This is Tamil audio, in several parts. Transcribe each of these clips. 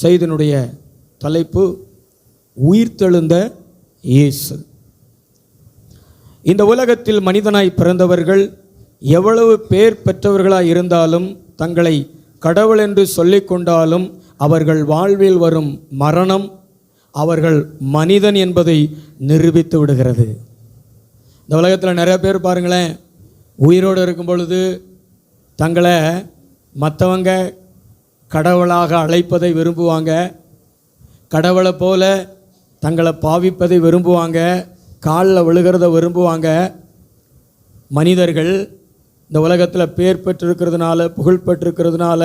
செய்தியினுடைய தலைப்பு உயிர்த்தெழுந்த இயேசு. இந்த உலகத்தில் மனிதனாய் பிறந்தவர்கள் எவ்வளவு பேர் பெற்றவர்களாய் இருந்தாலும், தங்களை கடவுள் என்று சொல்லிக்கொண்டாலும், அவர்கள் வாழ்வில் வரும் மரணம் அவர்கள் மனிதன் என்பதை நிரூபித்து விடுகிறது. இந்த உலகத்தில் நிறைய பேர் பாருங்களேன், உயிரோடு இருக்கும் பொழுது தங்களை மற்றவங்க கடவுளாக அழைப்பதை விரும்புவாங்க, கடவுளை போல தங்களை பாவிப்பதை விரும்புவாங்க, காலில் விழுகிறத விரும்புவாங்க. மனிதர்கள் இந்த உலகத்தில் பேர் பெற்றிருக்கிறதுனால, புகழ் பெற்றிருக்கிறதுனால,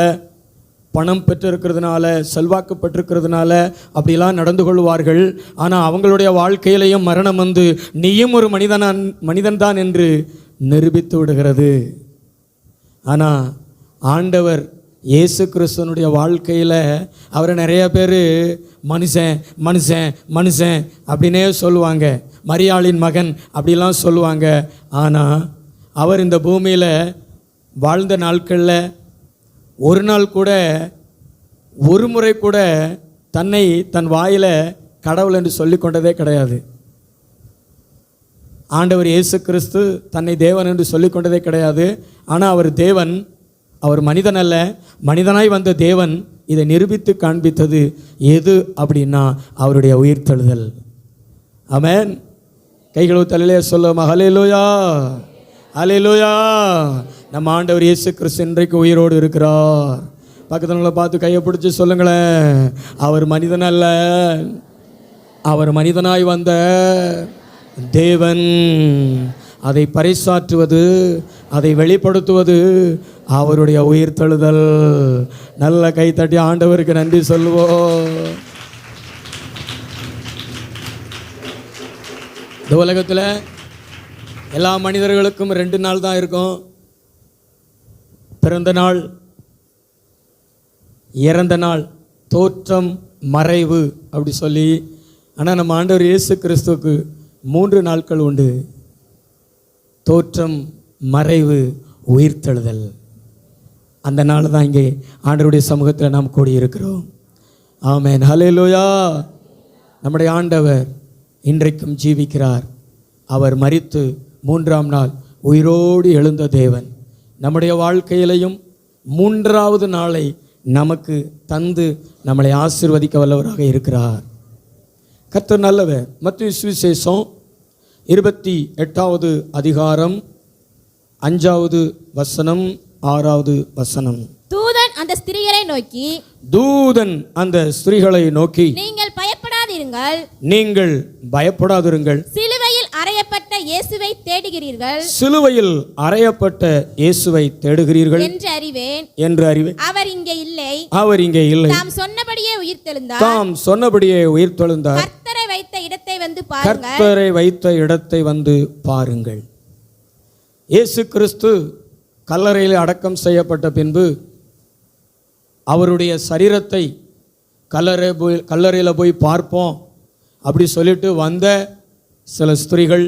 பணம் பெற்றிருக்கிறதுனால, செல்வாக்கு பெற்றிருக்கிறதுனால அப்படிலாம் நடந்து கொள்வார்கள். ஆனால் அவங்களுடைய வாழ்க்கையிலையும் மரணம் வந்து நீயும் ஒரு மனிதன்தான் என்று நிரூபித்து விடுகிறது. ஆனால் ஆண்டவர் இயேசு கிறிஸ்துவனுடைய வாழ்க்கையில் அவரை நிறைய பேர் மனுஷன் மனுஷன் மனுஷன் அப்படின்னே சொல்லுவாங்க, மரியாளின் மகன் அப்படிலாம் சொல்லுவாங்க. ஆனால் அவர் இந்த பூமியில் வாழ்ந்த நாட்களில் ஒரு நாள் கூட, ஒரு முறை கூட தன்னை தன் வாயில் கடவுள் என்று சொல்லி கொண்டதே கிடையாது. ஆண்டவர் இயேசு கிறிஸ்து தன்னை தேவன் என்று சொல்லி கொண்டதே கிடையாது. ஆனால் அவர் தேவன், அவர் மனிதன் அல்ல. மனிதனாய் வந்த தேவன் இதை நிரூபித்து காண்பித்தது எது அப்படின்னா அவருடைய உயிர்த்தெழுதல். ஆமென். கைகளவு தலையிலே சொல்லுவோம், ஹல்லேலூயா ஹல்லேலூயா. நம்ம ஆண்டவர் இயேசு கிறிஸ்து இன்றைக்கு உயிரோடு இருக்கிறார். பக்கத்துல பார்த்து கையை பிடிச்சி சொல்லுங்களேன், அவர் மனிதன் அல்ல, அவர் மனிதனாய் வந்த தேவன். அதை பறைசாற்றுவது, அதை வெளிப்படுத்துவது அவருடைய உயிர்த்தெழுதல். நல்ல கைத்தட்டி ஆண்டவருக்கு நன்றி சொல்லுவோம். இந்த உலகத்தில் எல்லா மனிதர்களுக்கும் 2 நாள் தான் இருக்கும், பிறந்த நாள், இறந்த நாள், தோற்றம், மறைவு அப்படி சொல்லி. ஆனால் நம்ம ஆண்டவர் இயேசு கிறிஸ்துவுக்கு 3 நாட்கள் உண்டு: தோற்றம், மறைவு, உயிர்த்தெழுதல். அந்த நாள் தான் இங்கே ஆண்டவருடைய சமூகத்தில் நாம் கூடியிருக்கிறோம். ஆமென், ஹல்லேலூயா. நம்முடைய ஆண்டவர் இன்றைக்கும் ஜீவிக்கிறார். அவர் மரித்து 3ஆம் நாள் உயிரோடு எழுந்த தேவன். நம்முடைய வாழ்க்கையிலையும் 3வது நாளை நமக்கு தந்து நம்மளை ஆசீர்வதிக்க வல்லவராக இருக்கிறார். கர்த்தர் நல்லவர். மத்தேயு சுவிசேஷம் 28வது அதிகாரம் 5வது வசனம் 6வது வசனம். தூதன் அந்த ஸ்திரீகளை நோக்கி, தூதன் அந்த ஸ்திரீகளை நோக்கி, நீங்கள் பயப்படாதிருங்கள், நீங்கள் பயப்படாதிருங்கள், சிலுவையில் அறையப்பட்ட இயேசுவை தேடுகிறீர்கள், சிலுவையில் அறையப்பட்ட இயேசுவை தேடுகிறீர்கள் என்று அறிவேன், அவர் இங்கே இல்லை, அவர் இங்கே இல்லை, தாம் சொன்னபடியே உயிர்த்தெழுந்தார், தாம் சொன்னபடியே உயிர்த்தெழுந்தார், கர்த்தரை வைத்த இடத்தை வந்து பாருங்கள், கர்த்தரை வைத்த இடத்தை வந்து பாருங்கள். இயேசு கிறிஸ்து கல்லறையில் அடக்கம் செய்யப்பட்ட பின்பு அவருடைய சரீரத்தை கல்லறையில் போய் பார்ப்போம் அப்படி சொல்லிட்டு வந்த சில ஸ்திரீகள்,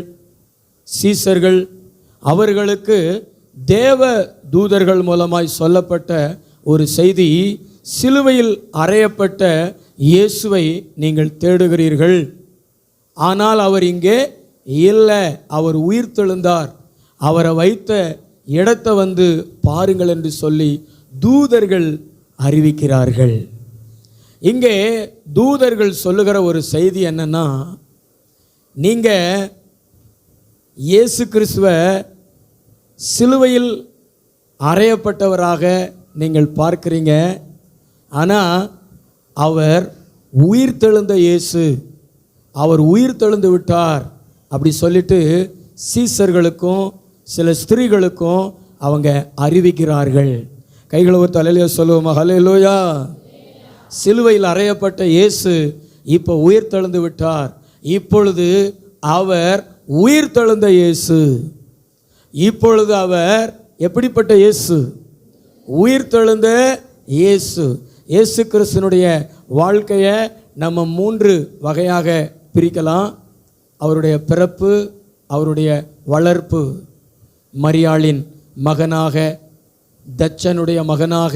சீசர்கள், அவர்களுக்கு தேவ தூதர்கள் மூலமாய் சொல்லப்பட்ட ஒரு செய்தி, சிலுவையில் அறையப்பட்ட இயேசுவை நீங்கள் தேடுகிறீர்கள், ஆனால் அவர் இங்கே இல்லை, அவர் உயிர்த்தெழுந்தார், அவரை வைத்த இடத்தை வந்து பாருங்கள் என்று சொல்லி தூதர்கள் அறிவிக்கிறார்கள். இங்கே தூதர்கள் சொல்லுகிற ஒரு செய்தி என்னன்னா, நீங்கள் இயேசு கிறிஸ்துவை சிலுவையில் அறையப்பட்டவராக நீங்கள் பார்க்கிறீங்க, ஆனால் அவர் உயிர்த்தெழுந்த இயேசு, அவர் உயிர்த்தெழுந்து விட்டார் அப்படி சொல்லிட்டு சீசர்களுக்கும் சில ஸ்திரீகளுக்கும் அவங்க அறிவிக்கிறார்கள். கைகளை ஒரு தலையில சொல்லுவோம், ஹல்லேலூயா. சிலுவையில் அறையப்பட்ட இயேசு இப்போ உயிர்த்தெழுந்து விட்டார். இப்பொழுது அவர் உயிர்த்தெழுந்த இயேசு. இப்பொழுது அவர் எப்படிப்பட்ட இயேசு? உயிர்த்தெழுந்த இயேசு. இயேசு கிறிஸ்துனுடைய வாழ்க்கையை நம்ம 3 வகையாக பிரிக்கலாம். அவருடைய பிறப்பு, அவருடைய வளர்ப்பு, மரியாளின் மகனாக, தச்சனுடைய மகனாக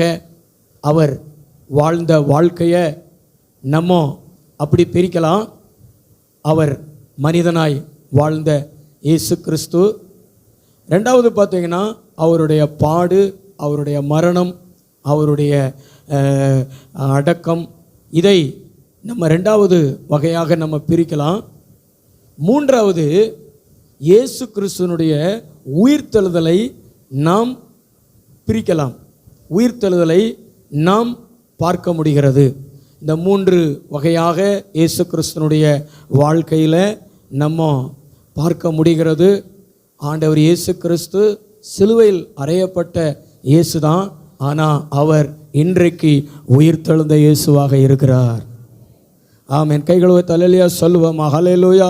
அவர் வாழ்ந்த வாழ்க்கையை நம்ம அப்படி பிரிக்கலாம். அவர் மனிதனாய் வாழ்ந்த இயேசு கிறிஸ்து. ரெண்டாவது பார்த்தீங்கன்னா அவருடைய பாடு, அவருடைய மரணம், அவருடைய அடக்கம், இதை நம்ம ரெண்டாவது வகையாக நம்ம பிரிக்கலாம். மூன்றாவது இயேசு கிறிஸ்துவனுடைய உயிர்த்தெழுதலை நாம் பிரிக்கலாம். உயிர்த்தெழுதலை நாம் பார்க்க முடிகிறது. இந்த மூன்று வகையாக இயேசு கிறிஸ்துவனுடைய வாழ்க்கையில் நம்ம பார்க்க முடிகிறது. ஆண்டவர் இயேசு கிறிஸ்து சிலுவையில் அறையப்பட்ட இயேசு தான், ஆனால் அவர் இன்றைக்கு உயிர்த்தெழுந்த இயேசுவாக இருக்கிறார். ஆமென். கைகளை அல்லேலூயா சொல்லுவோம். ஹல்லேலூயா.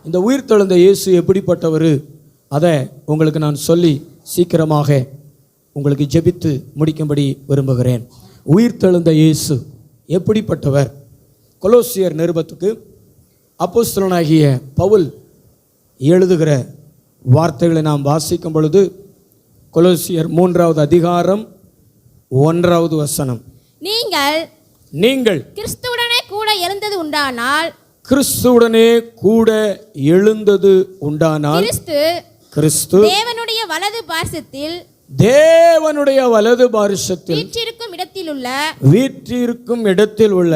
இந்த உயிர்த்தெழுந்த இயேசு எப்படிப்பட்டவர், அதை உங்களுக்கு நான் சொல்லி சீக்கிரமாக உங்களுக்கு ஜெபித்து முடிக்கும்படி விரும்புகிறேன். உயிர்த்தெழுந்த இயேசு எப்படிப்பட்டவர்? கொலோசியர் நிருபத்துக்கு அப்போஸ்தலனாகிய பவுல் எழுதுகிற வார்த்தைகளை நாம் வாசிக்கும் பொழுது, கொலோசியர் 3வது அதிகாரம் 1வது வசனம், நீங்கள் கிறிஸ்துவுடனே கூட எழுந்தது உண்டானால், கிறிஸ்துவுடனே கூட எழுந்தது உண்டானால், கிறிஸ்து தேவனுடைய வலது பார்சத்தில் வீற்றிருக்கும் இடத்தில் உள்ள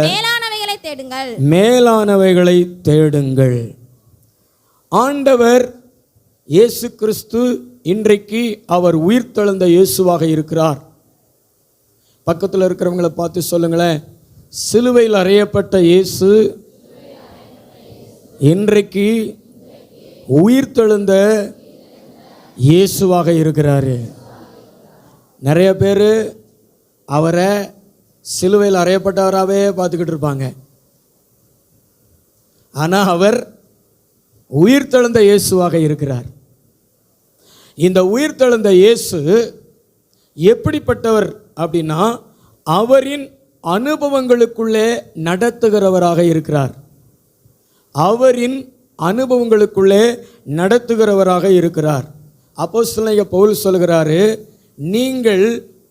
மேலானவைகளை தேடுங்கள். ஆண்டவர் இயேசு கிறிஸ்து இன்றைக்கு அவர் உயிர்த்தெழுந்த இயேசுவாக இருக்கிறார். பக்கத்தில் இருக்கிறவங்களை பார்த்து சொல்லுங்களேன், சிலுவையில் அறையப்பட்ட இயேசு இன்றைக்கு உயிர்த்தெழுந்த இயேசுவாக இருக்கிறாரு. நிறைய பேர் அவரை சிலுவையில் அறையப்பட்டவராகவே பார்த்துக்கிட்டு இருப்பாங்க. ஆனால் அவர் உயிர்த்தெழுந்த இயேசுவாக இருக்கிறார். இந்த உயிர்த்தெழுந்த இயேசு எப்படிப்பட்டவர் அப்படின்னா, அவரின் அனுபவங்களுக்குள்ளே நடத்துகிறவராக இருக்கிறார். அவரின் அனுபவங்களுக்குள்ளே நடத்துகிறவராக இருக்கிறார். அப்போஸ்தலனாகிய பவுல் சொல்கிறாரு, நீங்கள்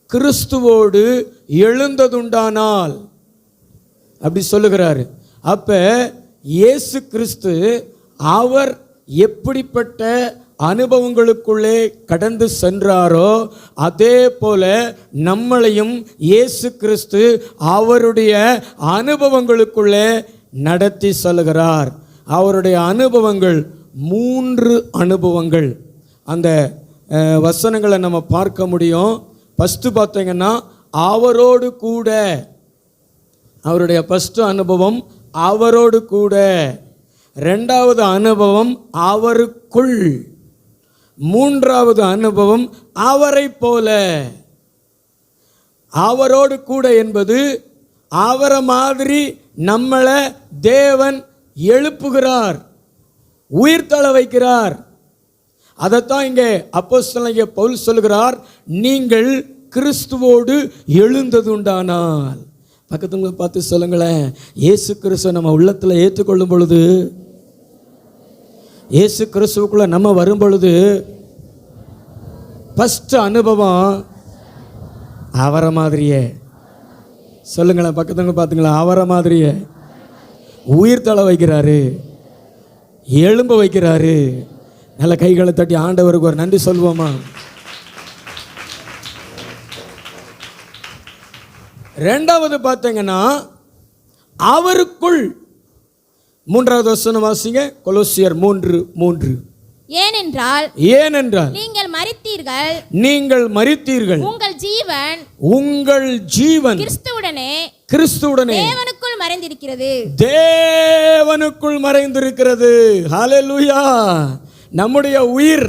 கிறிஸ்துவோடு எழுந்ததுண்டானால் அப்படி சொல்லுகிறாரு. அப்ப இயேசு கிறிஸ்து அவர் எப்படிப்பட்ட அனுபவங்களுக்குள்ளே கடந்து சென்றாரோ அதே போல நம்மளையும் இயேசு கிறிஸ்து அவருடைய அனுபவங்களுக்குள்ளே நடத்தி செல்கிறார். அவருடைய அனுபவங்கள் 3 அனுபவங்கள். அந்த வசனங்களை நம்ம பார்க்க முடியும். ஃபஸ்ட்டு பார்த்தீங்கன்னா அவரோடு கூட, அவருடைய ஃபஸ்ட்டு அனுபவம் அவரோடு கூட. ரெண்டாவது அனுபவம் அவருக்குள். மூன்றாவது அனுபவம் அவரை போல. அவரோடு கூட என்பது அவரை மாதிரி நம்மளை தேவன் எழுப்புகிறார், உயிர்த்தெழ வைக்கிறார். அதைத்தான் இங்கே அப்போஸ்தலனாகிய பவுல் சொல்கிறார், நீங்கள் கிறிஸ்துவோடு எழுந்ததுண்டானால். பக்கத்துல பார்த்து சொல்லுங்களேன், இயேசு கிறிஸ்துவை நம்ம உள்ளத்தில் ஏற்றுக்கொள்ளும் பொழுது, இயேசு கிறிஸ்துவுக்குள்ள நம்ம வரும் பொழுது ஃபஸ்ட் அனுபவம் அவரை மாதிரியே. சொல்லுங்களேன், பக்கத்துல பார்த்துங்களா, அவரை மாதிரியே உயிர்த்தெழ வைக்கிறாரு, எழும்ப வைக்கிறாரு. நல்ல கைகளை தட்டி ஆண்டவருக்கு ஒரு நன்றி சொல்வோமா? ரெண்டாவது பார்த்தீங்கன்னா அவருக்குள். 3வது வசனம் வாசிங்க, கொலோசியர் 3:3. ஏனென்றால் நீங்கள் மரித்தீர்கள், உங்கள் ஜீவன் கிறிஸ்துவுடனே தேவனுக்குள் மறைந்திருக்கிறது. ஹல்லேலூயா. நம்முடைய உயிர்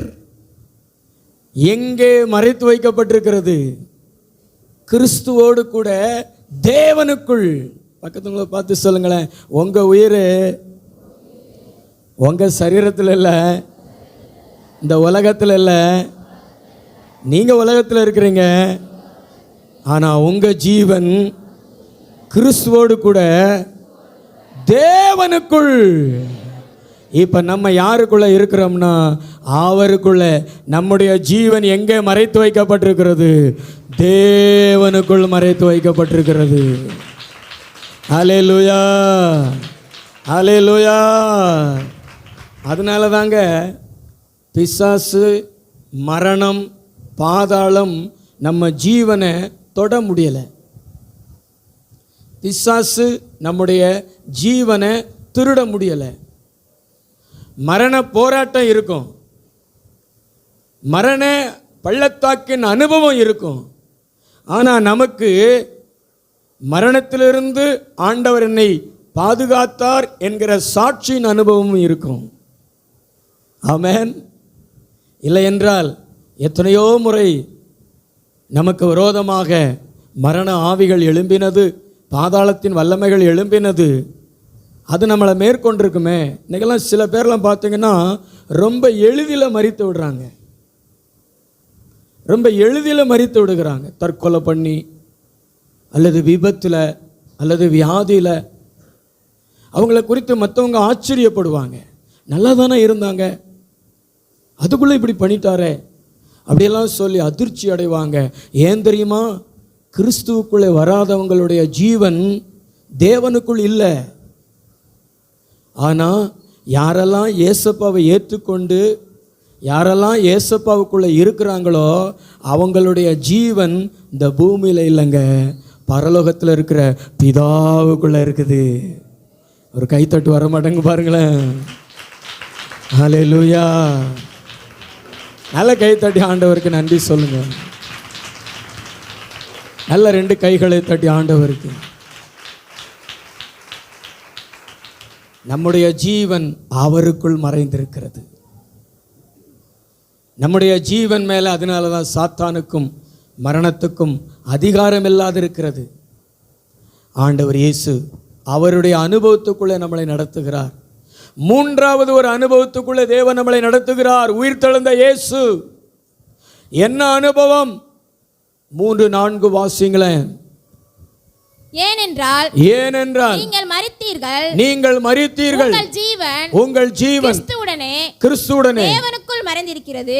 எங்கே மறைத்து வைக்கப்பட்டிருக்கிறது? கிறிஸ்துவோடு கூட தேவனுக்குள். பக்கத்துல பார்த்து சொல்லுங்களேன், உங்க உயிர் உங்க சரீரத்தில் இல்லை, இந்த உலகத்தில் இல்லை. நீங்க உலகத்தில் இருக்கிறீங்க, ஆனால் உங்க ஜீவன் கிறிஸ்துவோடு கூட தேவனுக்குள். இப்போ நம்ம யாருக்குள்ள இருக்கிறோம்னா அவருக்குள்ள. நம்முடைய ஜீவன் எங்கே மறைத்து வைக்கப்பட்டிருக்கிறது? தேவனுக்குள் மறைத்து வைக்கப்பட்டிருக்கிறது. ஹல்லேலூயா, ஹல்லேலூயா. அதனால தாங்க பிசாசு, மரணம், பாதாளம் நம்ம ஜீவனை தொட முடியலை. பிசாசு நம்முடைய ஜீவனை திருட முடியலை. மரண போராட்டம் இருக்கும், மரண பள்ளத்தாக்கின் அனுபவம் இருக்கும். ஆனால் நமக்கு மரணத்திலிருந்து ஆண்டவர் என்னை பாதுகாத்தார் என்கிற சாட்சியின் அனுபவமும் இருக்கும். ஆமென். இல்லை என்றால் எத்தனையோ முறை நமக்கு விரோதமாக மரண ஆவிகள் எழும்பினது, பாதாளத்தின் வல்லமைகள் எழும்பினது. அது நம்மளை மேற்கொண்டிருக்குமே. இன்றைக்கெல்லாம் சில பேர்லாம் பார்த்தீங்கன்னா ரொம்ப எளிதில் மரித்து விடுறாங்க, ரொம்ப எளிதில் மரித்து விடுகிறாங்க. தற்கொலை பண்ணி அல்லது விபத்தில் அல்லது வியாதியில். அவங்கள குறித்து மற்றவங்க ஆச்சரியப்படுவாங்க. நல்லா தானே இருந்தாங்க, அதுக்குள்ளே இப்படி பண்ணிட்டாரே அப்படியெல்லாம் சொல்லி அதிர்ச்சி அடைவாங்க. ஏன் தெரியுமா? கிறிஸ்துவுக்குள்ளே வராதவங்களுடைய ஜீவன் தேவனுக்குள் இல்லை. ஆனால் யாரெல்லாம் ஏசப்பாவை ஏற்றுக்கொண்டு யாரெல்லாம் ஏசப்பாவுக்குள்ளே இருக்கிறாங்களோ அவங்களுடைய ஜீவன் இந்த பூமியில் இல்லைங்க, பரலோகத்தில் இருக்கிற பிதாவுக்குள்ளே இருக்குது. ஒரு கைத்தட்டு வர மாட்டேங்க பாருங்களேன். ஹல்லேலூயா. நல்ல கைத்தட்டி ஆண்டவருக்கு நன்றி சொல்லுங்க. நல்ல 2 கைகளை தட்டி ஆண்டவருக்கு. நம்முடைய ஜீவன் அவருக்குள் மறைந்திருக்கிறது. நம்முடைய ஜீவன் மேலே அதனால தான் சாத்தானுக்கும் மரணத்துக்கும் அதிகாரம் இல்லாதிருக்கிறது. ஆண்டவர் இயேசு அவருடைய அனுபவத்துக்குள்ளே நம்மளை நடத்துகிறார். 3வது ஒரு அனுபவத்துக்குள்ளே தேவன் நம்மளை நடத்துகிறார். உயிர்த்தெழுந்த இயேசு. என்ன அனுபவம்? 3-4 வாசிங்களேன். ஏனென்றால் நீங்கள் மரித்தீர்கள், உங்கள் ஜீவன் கிறிஸ்துவுடனே தேவனுக்குள் மறைந்திருக்கிறது.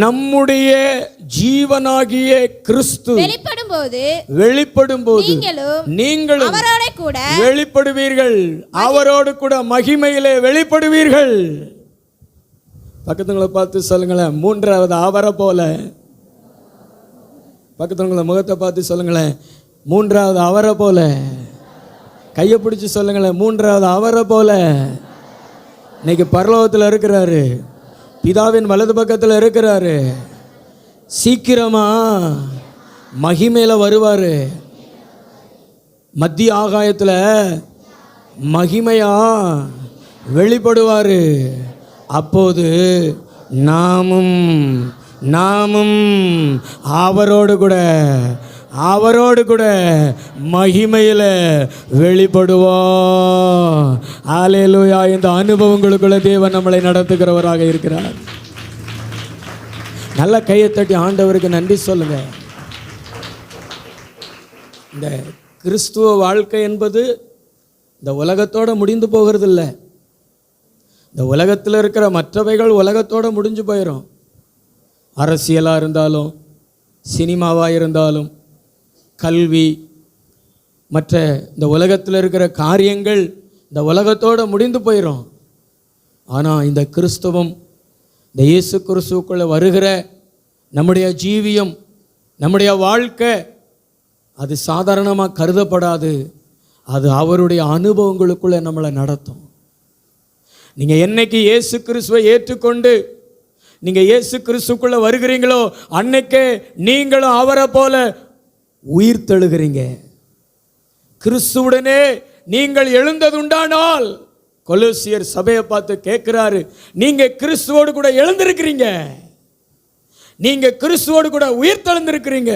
நம்முடைய ஜீவனாகிய கிறிஸ்து வெளிப்படும்போது நீங்களும் வெளிப்படுவீர்கள், அவரோடு கூட மகிமையிலே வெளிப்படுவீர்கள். பக்கத்துங்களை பார்த்து சொல்லுங்களேன், 3வது அவரை போல. பக்கத்துங்களை முகத்தை பார்த்து சொல்லுங்களேன், 3வது அவரை போல. கையை பிடிச்சி சொல்லுங்களேன், 3வது அவரை போல. இன்னைக்கு பரலோகத்தில் இருக்கிறாரு, பிதாவின் வலது பக்கத்தில் இருக்கிறாரு. சீக்கிரமா மகிமையில் வருவார். மத்திய ஆகாயத்தில் மகிமையா வெளிப்படுவார். அப்போது நாமும் அவரோடு கூட மகிமையில் வெளிப்படுவோம். ஹல்லேலூயா. இந்த அனுபவங்களுக்குள்ள தேவன் நம்மளை நடத்துகிறவராக இருக்கிறார். நல்ல கையை தட்டி ஆண்டவருக்கு நன்றி சொல்லுங்க. இந்த கிறிஸ்துவ வாழ்க்கை என்பது இந்த உலகத்தோடு முடிந்து போகிறது இல்லை. இந்த உலகத்தில் இருக்கிற மற்றவைகள் உலகத்தோடு முடிஞ்சு போயிடும். அரசியலாக இருந்தாலும், சினிமாவாக இருந்தாலும், கல்வி, மற்ற இந்த உலகத்தில் இருக்கிற காரியங்கள் இந்த உலகத்தோடு முடிந்து போயிடும். ஆனால் இந்த கிறிஸ்துவம், இந்த இயேசு கிறிஸ்துவுக்குள்ளே வருகிற நம்முடைய ஜீவியம், நம்முடைய வாழ்க்கை, அது சாதாரணமாக கருதப்படாது. அது அவருடைய அனுபவங்களுக்குள்ளே நம்மளை நடத்தும். நீங்கள் என்னைக்கு இயேசு கிறிஸ்துவை ஏற்றுக்கொண்டு நீங்கள் இயேசு கிறிஸ்துக்குள்ளே வருகிறீங்களோ அன்னைக்கே நீங்களும் அவரை போல உயிர் தெழுகிறீங்க. கிறிஸ்துவுடனே நீங்கள் எழுந்ததுண்டானால், கொலோசியர் சபையை பார்த்து கேட்கிறாரு, நீங்க கிறிஸ்துவோடு கூட எழுந்திருக்கிறீங்க, நீங்க கிறிஸ்துவோடு கூட உயிர் தெழுந்திருக்கிறீங்க.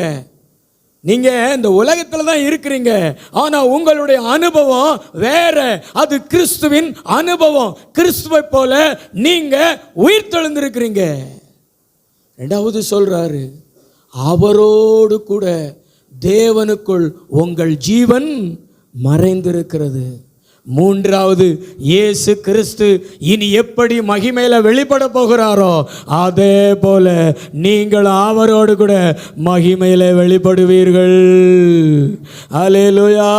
நீங்க இந்த உலகத்துல தான் இருக்கிறீங்க, ஆனா உங்களுடைய அனுபவம் வேற. அது கிறிஸ்துவின் அனுபவம். கிறிஸ்துவை போல நீங்க உயிர் தெழுந்திருக்கிறீங்க. 2வது சொல்றாரு, அவரோடு கூட தேவனுக்குள் உங்கள் ஜீவன் மறைந்திருக்கிறது. மூன்றாவது, இயேசு கிறிஸ்து இனி எப்படி மகிமையில வெளிப்பட போகிறாரோ அதே போல நீங்கள் அவரோடு கூட மகிமையில வெளிப்படுவீர்கள். அல்லேலூயா,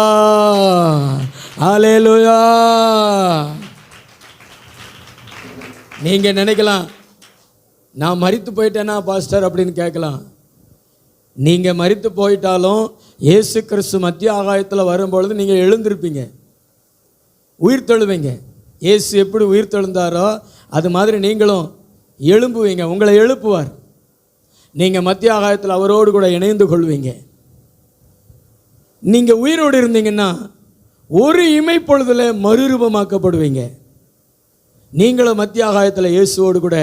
அல்லேலூயா. நீங்க நினைக்கலாம், நான் மரித்து போயிட்டேனா பாஸ்டர் அப்படின்னு கேட்கலாம். நீங்க மரித்து போயிட்டாலும் இயேசு கிறிஸ்து மத்திய ஆகாயத்தில் வரும்பொழுது நீங்க எழுந்திருப்பீங்க, உயிர் தெழுவீங்க. இயேசு எப்படி உயிர் தெழுந்தாரோ அது மாதிரி நீங்களும் எழும்புவீங்க. உங்களை எழுப்புவார். நீங்கள் மத்திய ஆகாயத்தில் அவரோடு கூட இணைந்து கொள்வீங்க. நீங்கள் உயிரோடு இருந்தீங்கன்னா ஒரு இமைப்பொழுதில் மறுரூபமாக்கப்படுவீங்க. நீங்களும் மத்திய ஆகாயத்தில் இயேசுவோடு கூட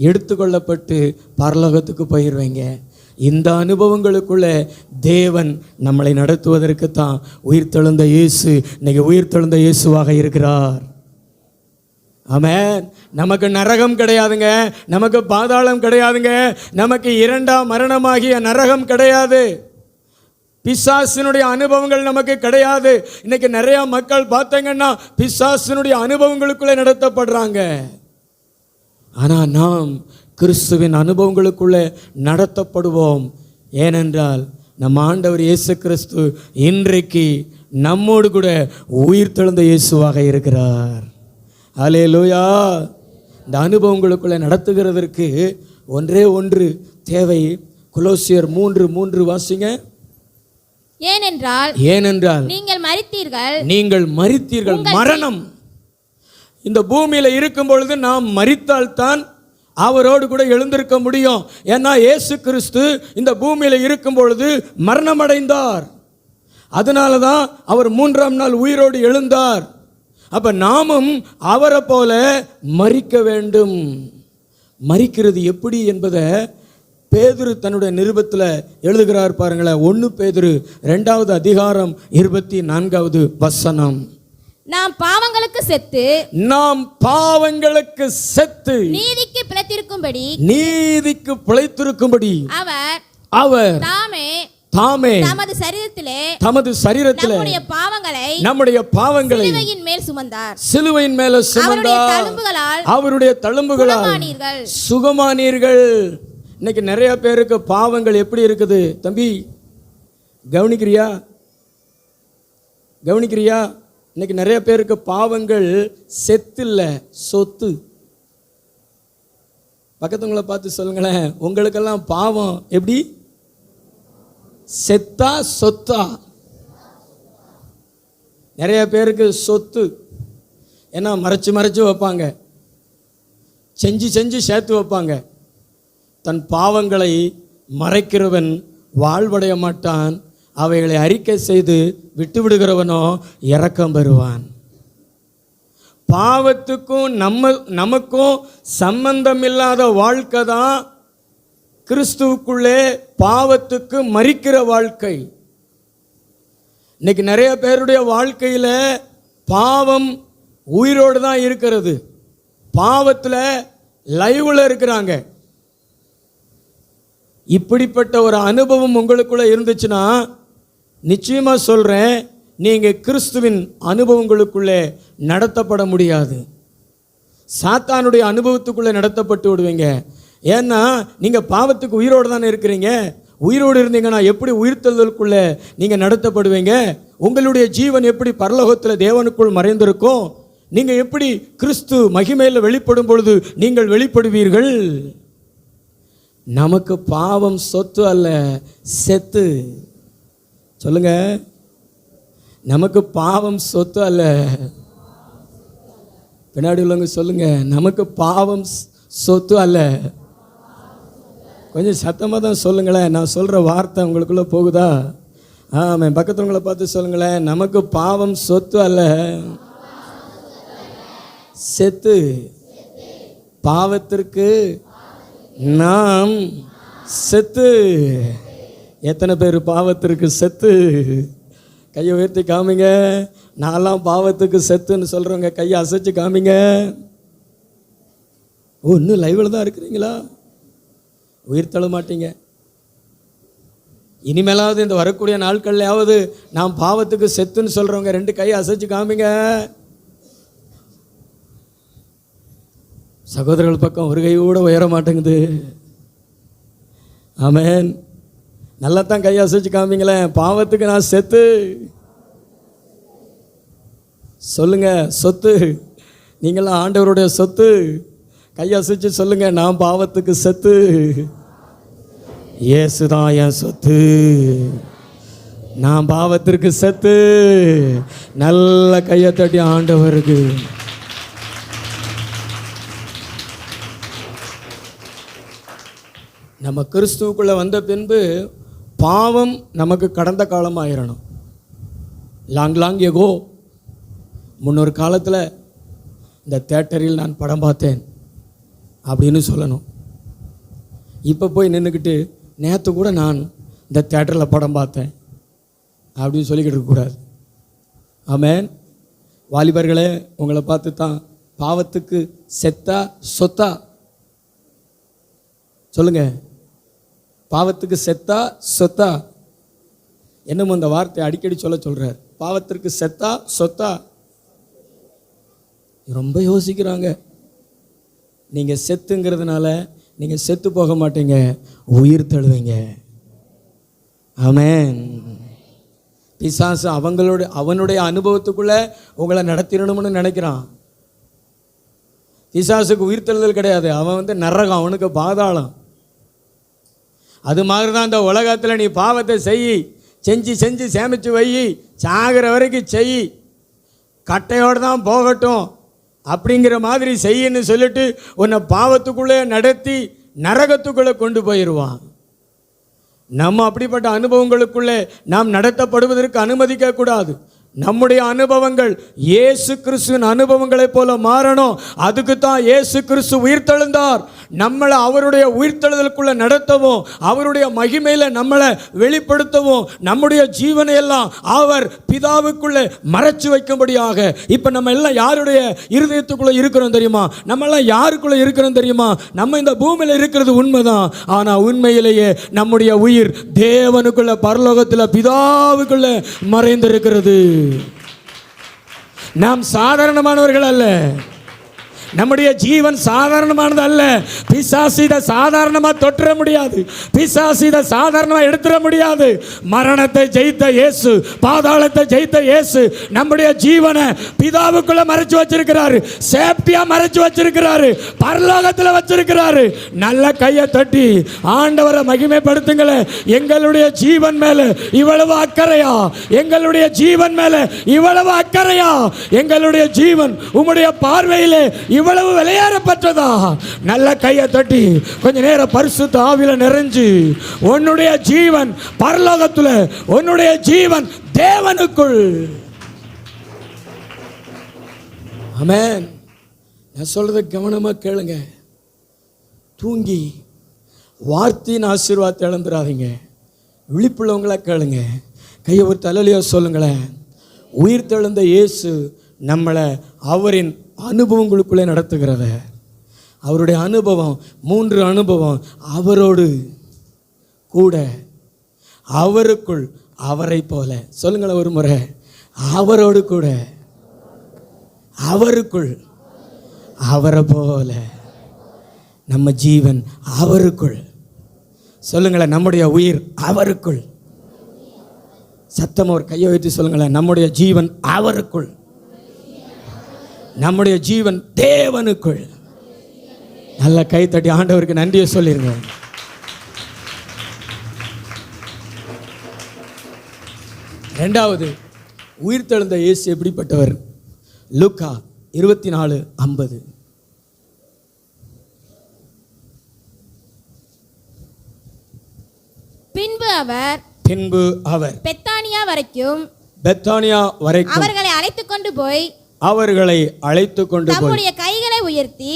எடுத்துக்கொள்ளப்பட்டு பரலோகத்துக்கு போயிடுவீங்க. இந்த அனுபவங்களுக்குள்ள தேவன் நம்மளை நடத்துவதற்கு தான் உயிர்த்தெழுந்த இயேசு இன்னைக்கு உயிர்த்தெழுந்த இயேசுவாக இருக்கிறார். ஆமென். நமக்கு நரகம் கிடையாதுங்க, நமக்கு பாதாளம் கிடையாதுங்க, நமக்கு இரண்டாம் மரணமாகிய நரகம் கிடையாது, பிசாசினுடைய அனுபவங்கள் நமக்கு கிடையாது. இன்னைக்கு நிறைய மக்கள் பார்த்தீங்கன்னா பிசாசினுடைய அனுபவங்களுக்குள்ளே நடத்தப்படுறாங்க. ஆனால் நாம் கிறிஸ்துவின் அனுபவங்களுக்குள்ளே நடத்தப்படுவோம். ஏனென்றால் நம் ஆண்டவர் இயேசு கிறிஸ்து இன்றைக்கு நம்மோடு கூட உயிர்த்தெழுந்த இயேசுவாக இருக்கிறார். அல்லேலூயா. இந்த அனுபவங்களுக்குள்ளே நடத்துகிறதற்கு ஒன்றே ஒன்று தேவை. கொலோசியர் 3:3 வாசிங்க. ஏனென்றால் நீங்கள் மரித்தீர்கள். மரணம் இந்த பூமியில இருக்கும் பொழுது நாம் மரித்தால்தான் அவரோடு கூட எழுந்திருக்க முடியும். ஏன்னா இயேசு கிறிஸ்து இந்த பூமியில இருக்கும் பொழுது மரணம் அடைந்தார். அதனால தான் அவர் 3ஆம் நாள் உயிரோடு எழுந்தார். அப்ப நாமும் அவரை போல மரிக்க வேண்டும். மரிக்கிறது எப்படி என்பதை பேதுரு தன்னுடைய நிருபத்தில் எழுதுகிறார் பாருங்களேன். 1 பேதுரு 2வது அதிகாரம் 24வது வசனம். நாம் பாவங்களுக்கு செத்து நீதிக்கு பிழைத்திருக்கும்படி அவர் தாமே தமது சரீரத்திலே நம்முடைய பாவங்களை சிலுவையின் மேல் சுமந்தார். அவருடைய தழும்புகளால் சுகமானீர்கள். இன்னைக்கு நிறைய பேருக்கு பாவங்கள் எப்படி இருக்குது தம்பி? கவனிக்கிறியா? இன்னைக்கு நிறைய பேருக்கு பாவங்கள் செத்து இல்லை, சொத்து. பக்கத்துங்களை பார்த்து சொல்லுங்களேன், உங்களுக்கெல்லாம் பாவம் எப்படி? செத்தா சொத்தா? நிறைய பேருக்கு சொத்து. ஏன்னா மறைச்சு வைப்பாங்க, செஞ்சு சேர்த்து வைப்பாங்க. தன் பாவங்களை மறைக்கிறவன் வாழ்வடைய மாட்டான், அவைகளை அறிக்கை செய்து விட்டுவிடுகிறவனோ இரக்கம் பெறுவான். பாவத்துக்கும் நமக்கும் சம்பந்தம் இல்லாத வாழ்க்கை தான் கிறிஸ்துவுக்குள்ளே பாவத்துக்கு மரிக்கிற வாழ்க்கை. இன்னைக்கு நிறைய பேருடைய வாழ்க்கையில் பாவம் உயிரோடு தான் இருக்கிறது, பாவத்தில் லைவில் இருக்கிறாங்க. இப்படிப்பட்ட ஒரு அனுபவம் உங்களுக்குள்ள இருந்துச்சுன்னா நிச்சயமாக சொல்கிறேன், நீங்கள் கிறிஸ்துவின் அனுபவங்களுக்குள்ளே நடத்தப்பட முடியாது. சாத்தானுடைய அனுபவத்துக்குள்ளே நடத்தப்பட்டு விடுவீங்க. ஏன்னா நீங்கள் பாவத்துக்கு உயிரோடு தானே இருக்கிறீங்க. உயிரோடு இருந்தீங்கன்னா எப்படி உயிர்த்தெழுதலுக்குள்ளே நீங்கள் நடத்தப்படுவீங்க? உங்களுடைய ஜீவன் எப்படி பரலோகத்தில் தேவனுக்குள் மறைந்திருக்கும்? நீங்கள் எப்படி கிறிஸ்து மகிமையில் வெளிப்படும் பொழுது நீங்கள் வெளிப்படுவீர்கள்? நமக்கு பாவம் சொத்து அல்ல, செத்து. சொல்லுங்க, நமக்கு பாவம் சொத்து அல்ல. பின்னாடி உள்ளவங்க சொல்லுங்க, நமக்கு பாவம் சொத்து அல்ல. கொஞ்சம் சத்தமாக தான் சொல்லுங்களேன், நான் சொல்கிற வார்த்தை உங்களுக்குள்ளே போகுதா? ஆமாம், பக்கத்துவங்களை பார்த்து சொல்லுங்களேன், நமக்கு பாவம் சொத்து அல்ல, செத்து. பாவத்திற்கு நாம் செத்து. எத்தனை பேர் பாவத்திற்கு செத்து? கையை உயர்த்தி காமிங்க. நான்லாம் பாவத்துக்கு செத்துன்னு சொல்கிறவங்க கையை அசைச்சு காமிங்க. இன்னும் லைவில் தான் இருக்கிறீங்களா? உயிர் தள்ள மாட்டீங்க. இனிமேலாவது இந்த வரக்கூடிய நாட்கள்லையாவது நாம் பாவத்துக்கு செத்துன்னு சொல்கிறவங்க 2 கையை அசைச்சு காமிங்க. சகோதரர்கள் பக்கம் ஒரு கை கூட உயர மாட்டேங்குது. ஆமென். நல்லா தான் கையை அசைச்சு காமிங்களேன். பாவத்துக்கு நான் செத்து. சொல்லுங்க, சொத்து. நீங்களாம் ஆண்டவருடைய சொத்து. கையை அசைச்சு சொல்லுங்க, நான் பாவத்துக்கு செத்து, இயேசுதான் என் சொத்து. நான் பாவத்திற்கு செத்து. நல்ல கையை தட்டி ஆண்டவருக்கு. நம்ம கிறிஸ்துவுக்குள்ளே வந்த பின்பு பாவம் நமக்கு கடந்த காலமாயிரணும். லாங் எகோ, முன்னொரு காலத்தில் இந்த தேட்டரில் நான் படம் பார்த்தேன் அப்படின்னு சொல்லணும். இப்போ போய் நின்றுக்கிட்டு நேற்று கூட நான் இந்த தேட்டரில் படம் பார்த்தேன் அப்படின்னு சொல்லிக்கிட்டு இருக்கக்கூடாது. ஆமென். வாலிபர்களே, உங்களை பார்த்து தான் பாவத்துக்கு செத்தா சொத்தா சொல்லுங்க. பாவத்துக்கு செத்தா சொத்தா, என்னமோ அந்த வார்த்தை அடிக்கடி சொல்கிறார். பாவத்திற்கு செத்தா சொத்தா. ரொம்ப யோசிக்கிறாங்க. நீங்கள் செத்துங்கிறதுனால நீங்கள் செத்து போக மாட்டீங்க, உயிர் தழுவீங்க. ஆமென். பிசாசு அவனுடைய அனுபவத்துக்குள்ளே உங்களை நடத்திடணும்னு நினைக்கிறான். பிசாசுக்கு உயிர் தழுதல் கிடையாது. அவன் நரகம், அவனுக்கு பாதாளம். அது மாதிரி தான் இந்த உலகத்தில் நீ பாவத்தை செஞ்சு சேமித்து வை, சாகிற வரைக்கும் செய், கட்டையோடு தான் போகட்டும் அப்படிங்கிற மாதிரி செய்யன்னு சொல்லிட்டு உன்னை பாவத்துக்குள்ளே நடத்தி நரகத்துக்குள்ளே கொண்டு போயிடுவான். நம்ம அப்படிப்பட்ட அனுபவங்களுக்குள்ளே நாம் நடத்தப்படுவதற்கு அனுமதிக்க கூடாது. நம்முடைய அனுபவங்கள் இயேசு கிறிஸ்துவின் அனுபவங்களைப் போல மாறணும். அதுக்கு தான் இயேசு கிறிஸ்து உயிர்த்தெழுந்தார். நம்மளை அவருடைய உயிர்த்தெழுதலுக்குள்ளே நடத்தவும், அவருடைய மகிமையில் நம்மளை வெளிப்படுத்தவும், நம்முடைய ஜீவனை எல்லாம் அவர் பிதாவுக்குள்ளே மறைச்சு வைக்கும்படியாக. இப்போ நம்ம எல்லாம் யாருடைய இருதயத்துக்குள்ளே இருக்கிறோம் தெரியுமா? நம்மெல்லாம் யாருக்குள்ளே இருக்கிறோம் தெரியுமா? நம்ம இந்த பூமியில் இருக்கிறது உண்மைதான். ஆனால் உண்மையிலேயே நம்முடைய உயிர் தேவனுக்குள்ள, பரலோகத்தில் பிதாவுக்குள்ளே மறைந்திருக்கிறது. நாம் சாதாரணமானவர்கள் அல்ல. நம்முடைய ஜீவன் சாதாரணமானது அல்ல. பிசாசு இதை சாதாரணமாக தொட்டுற முடியாது. பிசாசு இதை சாதாரணமாக எடுத்துட முடியாது. மரணத்தை ஜெயித்த இயேசு, பாதாளத்தை ஜெயித்த இயேசு நம்முடைய ஜீவனை பிதாவுக்குள்ள மறைச்சு வச்சிருக்கிறாரு. சேஃப்டியா மறைச்சு வச்சிருக்கிறாரு. பரலோகத்தில் வச்சிருக்கிறாரு. நல்ல கையை தட்டி ஆண்டவரை மகிமைப்படுத்துங்களேன். எங்களுடைய ஜீவன் மேல இவ்வளவு அக்கறையா? எங்களுடைய ஜீவன் மேல இவ்வளவு அக்கறையா? எங்களுடைய ஜீவன் உம்முடைய பார்வையிலே இவ்வளவு விலையேறப்பட்டதா? நல்ல கையை தட்டி கொஞ்ச நேரம் பரிசுத்த ஆவியில நிறைஞ்சு, உன்னுடைய ஜீவன் பரலோகத்துல, உன்னுடைய ஜீவன் தேவனுக்குள். ஆமென். நான் சொல்றத கவனமா கேளுங்க. தூங்கி வார்த்தையின் ஆசீர்வாதத்தை இழந்துடாதீங்க. விழிப்புள்ளவங்களா கேளுங்க. கையை ஒரு தலையிலையோ சொல்லுங்களேன். உயிர் தெழுந்த இயேசு நம்மளை அவரின் அனுபவங்களுக்குள்ளே நடத்துகிறத. அவருடைய அனுபவம் 3 அனுபவம். அவரோடு கூட, அவருக்குள், அவரை போல. சொல்லுங்களேன் ஒரு முறை. அவரோடு கூட, அவருக்குள், அவரை போல. நம்ம ஜீவன் அவருக்குள். சொல்லுங்களேன், நம்முடைய உயிர் அவருக்குள். சத்தம் ஒரு கையை வைத்து சொல்லுங்களேன். நம்முடைய ஜீவன் அவருக்குள், நம்முடைய ஜீவன் தேவனுக்குள். நல்ல கை தட்டி ஆண்டவருக்கு நன்றியை சொல்லிருங்க. இரண்டாவது, உயிர்த்தெழுந்த இயேசு எப்படிப்பட்டவர்? லூக்கா 24:50. பின்பு அவர் பெத்தானியா வரைக்கும் அவர்களை அழைத்துக் கொண்டு போய் தம்முடைய கைகளை உயர்த்தி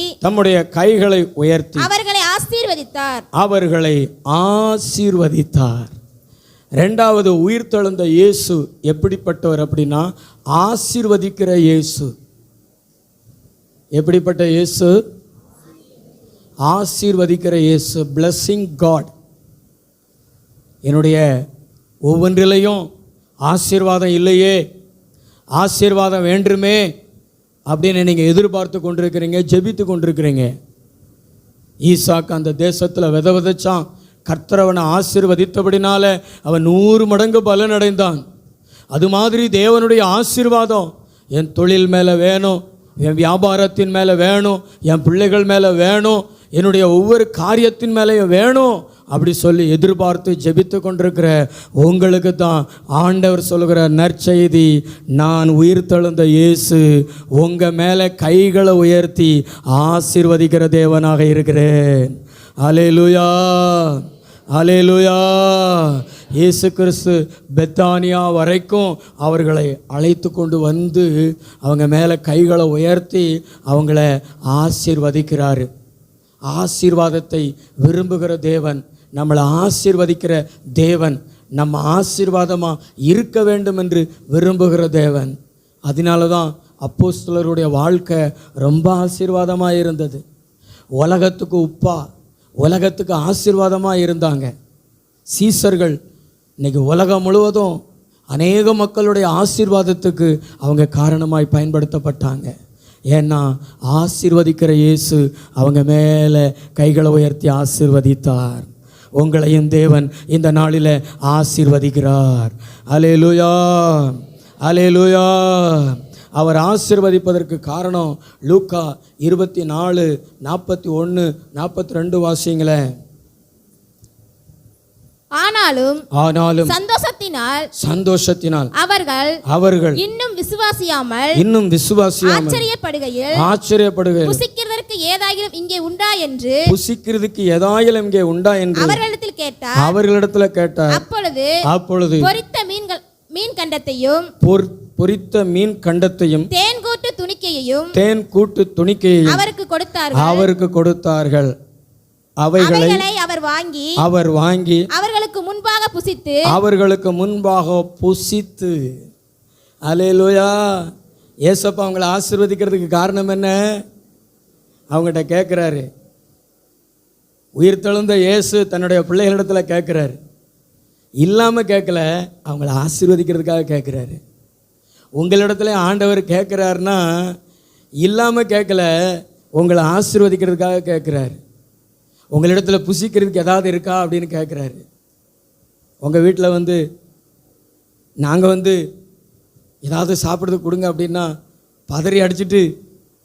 அவர்களை ஆசீர்வதித்தார். இரண்டாவது, உயிர்த்தெழுந்த இயேசு எப்படிப்பட்டவர் அப்படின்னா ஆசீர்வதிக்கிற இயேசு. எப்படிப்பட்ட இயேசு? ஆசீர்வதிக்கிற இயேசு. Blessing God. என்னுடைய ஒவ்வொன்றிலையும் ஆசீர்வாதம் இல்லையே, ஆசீர்வாதம் வேண்டுமே அப்படின்னு நீங்கள் எதிர்பார்த்து கொண்டிருக்கிறீங்க, ஜெபித்து கொண்டிருக்கிறீங்க. ஈசாக்கு அந்த தேசத்தில் விதைச்சான். கர்த்தர் அவனை ஆசீர்வதித்தபடினால அவன் 100 மடங்கு பலனடைந்தான். அது மாதிரி தேவனுடைய ஆசீர்வாதம் என் தொழில் மேலே வேணும், என் வியாபாரத்தின் மேலே வேணும், என் பிள்ளைகள் மேலே வேணும், என்னுடைய ஒவ்வொரு காரியத்தின் மேலேயும் வேணும் அப்படி சொல்லி எதிர்பார்த்து ஜெபித்து கொண்டிருக்கிற உங்களுக்கு தான் ஆண்டவர் சொல்கிற நற்செய்தி, நான் உயிர்த்தெழுந்த இயேசு உங்கள் மேலே கைகளை உயர்த்தி ஆசீர்வதிக்கிற தேவனாக இருக்கிறேன். அல்லேலூயா, அல்லேலூயா. இயேசு கிறிஸ்து பெத்தானியா வரைக்கும் அவர்களை அழைத்து கொண்டு வந்து அவங்க மேலே கைகளை உயர்த்தி அவங்கள ஆசீர்வதிக்கிறாரு. ஆசீர்வாதத்தை விரும்புகிற தேவன், நம்மளை ஆசீர்வதிக்கிற தேவன், நம்ம ஆசீர்வாதமாக இருக்க வேண்டும் என்று விரும்புகிற தேவன். அதனால தான் அப்போஸ்தலருடைய வாழ்க்கை ரொம்ப ஆசீர்வாதமாக இருந்தது. உலகத்துக்கு உப்பா, உலகத்துக்கு ஆசீர்வாதமாக இருந்தாங்க. சீசர்கள் இன்றைக்கி உலகம் முழுவதும் அநேக மக்களுடைய ஆசீர்வாதத்துக்கு அவங்க காரணமாய் பயன்படுத்தப்பட்டாங்க. ஏன்னா ஆசீர்வதிக்கிற இயேசு அவங்க மேலே கைகளை உயர்த்தி ஆசீர்வதித்தார். உங்களையும் தேவன் இந்த நாளில் ஆசீர்வதிக்கிறார். அல்லேலூயா, அல்லேலூயா. அவர் ஆசீர்வதிப்பதற்கு காரணம் லூக்கா 24:41-42 வாசிங்களேன். ஆனாலும் சந்தோஷத்தினால் அவர்கள் இன்னும் விசுவாசியாமல் ஆச்சரியப்படுகையில் புசிக்கிறதற்கு ஏதாயிலும் இங்கே உண்டா என்று அவர்களிடத்தில் கேட்டார். அப்பொழுது பொரித்த மீன் கண்டத்தையும் தேன்கூட்டு துணிக்கையையும் அவருக்கு கொடுத்தார்கள். அவைகளை அவர் வாங்கி அவர்களுக்கு முன்பாக புசித்து. அல்லேலூயா. ஏசப்பா அவங்களை ஆசீர்வதிக்கிறதுக்கு காரணம் என்ன? அவங்ககிட்ட கேட்குறாரு. உயிர்த்தெழுந்த இயேசு தன்னுடைய பிள்ளைகளிடத்தில் கேட்குறாரு. இல்லாமல் கேட்கல, அவங்கள ஆசீர்வதிக்கிறதுக்காக கேட்குறாரு. உங்களிடத்துல ஆண்டவர் கேட்குறாருன்னா இல்லாமல் கேட்கல, உங்களை ஆசீர்வதிக்கிறதுக்காக கேட்குறாரு. உங்களிடத்தில் புசிக்கிறதுக்கு ஏதாவது இருக்கா அப்படின்னு கேட்குறாரு. உங்கள் வீட்டில் நாங்கள் ஏதாவது சாப்பிட்றதுக்கு கொடுங்க அப்படின்னா பதறி அடிச்சுட்டு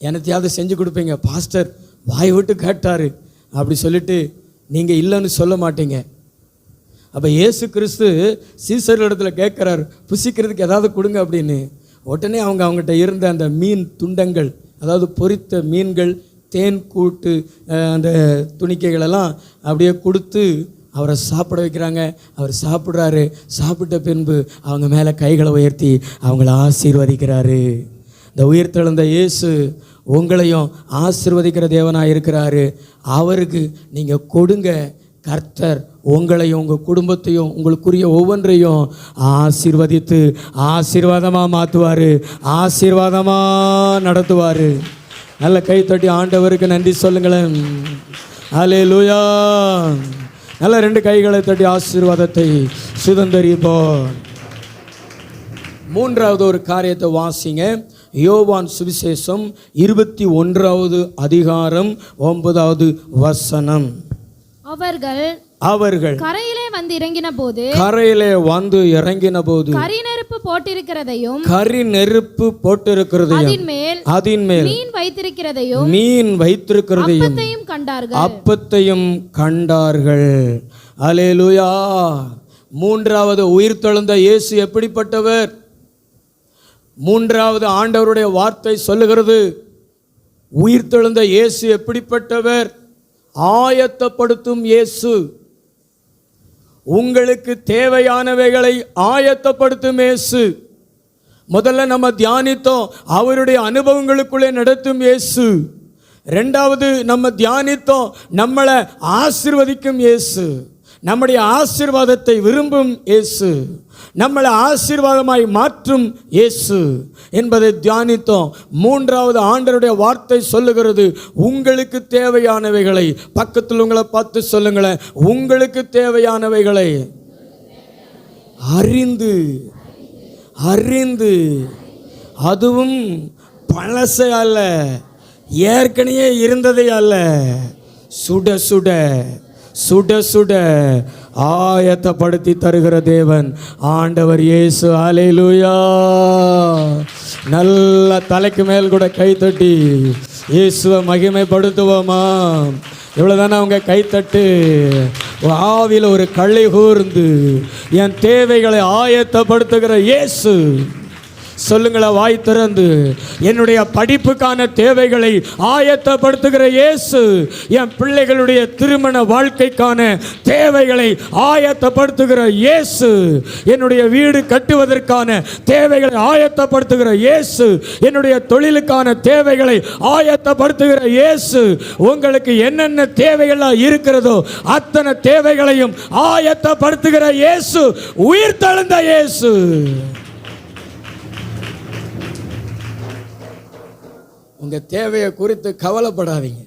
என்னத்தையாவது செஞ்சு கொடுப்பீங்க. பாஸ்டர் வாய் விட்டு கேட்டார் அப்படி சொல்லிட்டு நீங்கள் இல்லைன்னு சொல்ல மாட்டீங்க. அப்போ இயேசு கிறிஸ்து சீசர்களிடத்தில் கேட்குறாரு, புசிக்கிறதுக்கு ஏதாவது கொடுங்க அப்படின்னு. உடனே அவங்ககிட்ட இருந்த அந்த மீன் துண்டங்கள், அதாவது பொரித்த மீன்கள், தேன் கூட்டு அந்த துணிக்கைகளெல்லாம் அப்படியே கொடுத்து அவரை சாப்பிட வைக்கிறாங்க. அவர் சாப்பிட்றாரு. சாப்பிட்ட பின்பு அவங்க மேலே கைகளை உயர்த்தி அவங்கள ஆசீர்வதிக்கிறாரு. இந்த உயிர்த்தெழுந்த இயேசு உங்களையும் ஆசீர்வதிக்கிற தேவனாக இருக்கிறாரு. அவருக்கு நீங்கள் கொடுங்க. கர்த்தர் உங்களையும் உங்கள் குடும்பத்தையும் உங்களுக்குரிய ஒவ்வொன்றையும் ஆசீர்வதித்து ஆசீர்வாதமாக மாற்றுவார், ஆசீர்வாதமாக நடத்துவார். நல்ல கை தட்டி ஆண்டவருக்கு நன்றி சொல்லுங்களேன். அல்லேலூயா. நல்ல 2 கைகளை தட்டி ஆசீர்வாதத்தை சுதந்தரிப்போம். 3வது ஒரு காரியத்தை வாசிங்க. யோவான் சுவிசேஷம் 21வது அதிகாரம் 9வது வசனம். அவர்கள் கரையிலே வந்து இறங்கின போது கரி நெருப்பு போட்டிருக்கிறதையும் அதின் மேல் மீன் வைத்திருக்கிறதையும் அப்பத்தையும் கண்டார்கள். அல்லேலூயா. 3வது உயிர்த்தெழுந்த இயேசு எப்படிப்பட்டவர்? 3வது ஆண்டவருடைய வார்த்தை சொல்லுகிறது, உயிர்த்தெழுந்த இயேசு எப்படிப்பட்டவர்? ஆயத்தப்படுத்தும் இயேசு. உங்களுக்கு தேவையானவைகளை ஆயத்தப்படுத்தும் இயேசு. முதல்ல நம்ம தியானித்தோம், அவருடைய அனுபவங்களுக்குள்ளே நடத்தும் இயேசு. 2வது நம்ம தியானித்தோம், நம்மளை ஆசீர்வதிக்கும் இயேசு. நம்முடைய ஆசீர்வாதத்தை விரும்பும் இயேசு, நம்மளை ஆசீர்வாதமாய் மாற்றும் இயேசு என்பதை தியானித்தோம். 3வது ஆண்டவருடைய வார்த்தை சொல்லுகிறது, உங்களுக்கு தேவையானவைகளை, பக்கத்தில் உங்களை பார்த்து சொல்லுங்களேன், உங்களுக்கு தேவையானவைகளை அறிந்து அறிந்து அதுவும் பழசை அல்ல, ஏற்கனவே இருந்ததே அல்ல, சுட சுட சுட சுட ஆயத்தப்படுத்தி தருகிற தேவன் ஆண்டவர் இயேசு. அல்லேலூயா. நல்ல தலைக்கு மேல் கூட கை தட்டி இயேசுவை மகிமைப்படுத்துவோமா? இவ்வளோதானே அவங்க கைத்தட்டு. ஆவியில் ஒரு களை கூர்ந்து என் தேவைகளை ஆயத்தப்படுத்துகிற இயேசு. சொல்லுங்களா வாய் திறந்து, என்னுடைய படிப்புக்கான தேவைகளை ஆயத்தப்படுத்துகிற இயேசு, என் பிள்ளைகளுடைய திருமண வாழ்க்கைக்கான தேவைகளை ஆயத்தப்படுத்துகிற இயேசு, என்னுடைய வீடு கட்டுவதற்கான தேவைகளை ஆயத்தப்படுத்துகிற இயேசு, என்னுடைய தொழிலுக்கான தேவைகளை ஆயத்தப்படுத்துகிற இயேசு. உங்களுக்கு என்னென்ன தேவைகளாக இருக்கிறதோ அத்தனை தேவைகளையும் ஆயத்தப்படுத்துகிற இயேசு, உயிர் தெழுந்த இயேசு. உங்கள் தேவையை குறித்து கவலைப்படாதீங்க.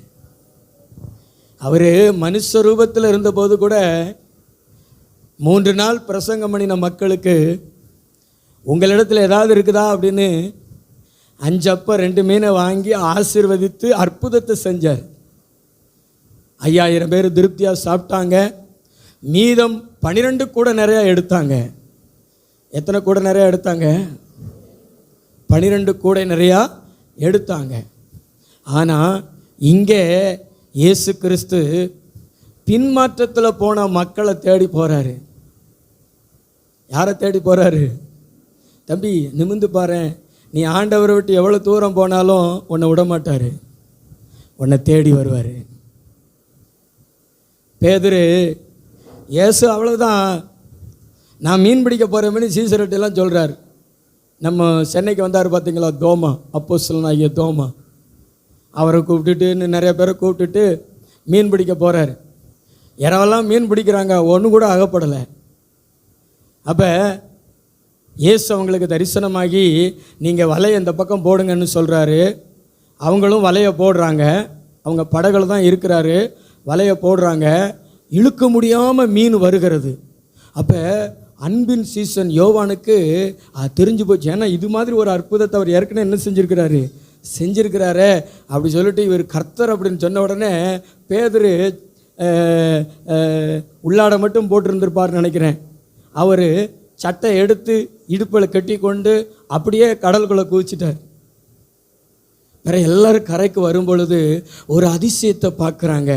அவர் மனுஷ ரூபத்தில் இருந்தபோது கூட 3 நாள் பிரசங்கம் பண்ணின மக்களுக்கு உங்களிடத்தில் ஏதாவது இருக்குதா அப்படின்னு 5 அப்பம் 2 மீனை வாங்கி ஆசீர்வதித்து அற்புதத்தை செஞ்சார். 5000 பேர் திருப்தியாக சாப்பிட்டாங்க. மீதம் 12 கூட நிறையா எடுத்தாங்க. எத்தனை கூட நிறையா எடுத்தாங்க? 12 கூட நிறையா எடுத்தாங்க. ஆனால் இங்கே இயேசு கிறிஸ்து பின்மாற்றத்தில் போன மக்களை தேடி போகிறாரு. யாரை தேடி போகிறாரு? தம்பி நிமிந்து பாரு, நீ ஆண்டவரை விட்டு எவ்வளோ தூரம் போனாலும் உன்னை விட மாட்டார், உன்னை தேடி வருவார். பேதுரு இயேசு அவ்வளோதான், நான் மீன் பிடிக்க போகிறேன்னு சீசர்கிட்டெல்லாம் சொல்கிறார். நம்ம சென்னைக்கு வந்தார் பார்த்தீங்களா, தோமா, அப்போஸ்தலனாகிய தோமா, அவரை கூப்பிட்டுட்டு நிறைய பேரை கூப்பிட்டுட்டு மீன் பிடிக்க போகிறார். இரவெல்லாம் மீன் பிடிக்கிறாங்க, ஒன்று கூட அகப்படலை. அப்போ இயேசு அவங்களுக்கு தரிசனமாகி நீங்கள் வலையை இந்த பக்கம் போடுங்கன்னு சொல்கிறாரு. அவங்களும் வலையை போடுறாங்க. அவங்க படகுல தான் இருக்கிறாரு, வலையை போடுறாங்க. இழுக்க முடியாமல் மீன் வருகிறது. அப்போ அன்பின் சீசன் யோவானுக்கு தெரிஞ்சு போச்சு. ஏன்னா இது மாதிரி ஒரு அற்புதத்தை அவர் ஏற்கனவே என்ன செஞ்சிருக்கிறாரு அப்படி சொல்லிட்டு இவர் கர்த்தர் அப்படின்னு சொன்ன உடனே பேதுரு உள்ளாட மட்டும் போட்டிருந்திருப்பார்னு நினைக்கிறேன். அவர் சட்டை எடுத்து இடுப்பில் கட்டி கொண்டு அப்படியே கடலுக்குள்ளே குதிச்சிட்டார். வேற எல்லாரும் கரைக்கு வரும் பொழுது ஒரு அதிசயத்தை பார்க்குறாங்க.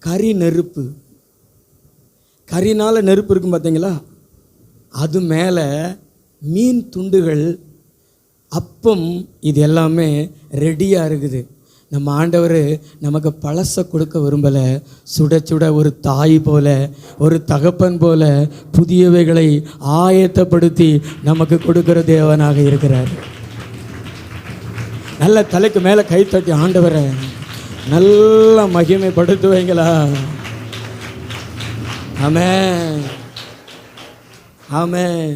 கறி நெருப்பு, கறினால் நெருப்பு இருக்கும் பார்த்தீங்களா, அது மேலே மீன் துண்டுகள், அப்பம், இது எல்லாமே ரெடியாக இருக்குது. நம்ம ஆண்டவர் நமக்கு பழசை கொடுக்க விரும்பலை, சுட சுட ஒரு தாய் போல, ஒரு தகப்பன் போல புதியவைகளை ஆயத்தப்படுத்தி நமக்கு கொடுக்குற தேவனாக இருக்கிறார். நல்ல தலைக்கு மேலே கைத்தட்டி ஆண்டவரை நல்ல மகிமைப்படுத்துவீங்களா? ஆமென், ஆமென்.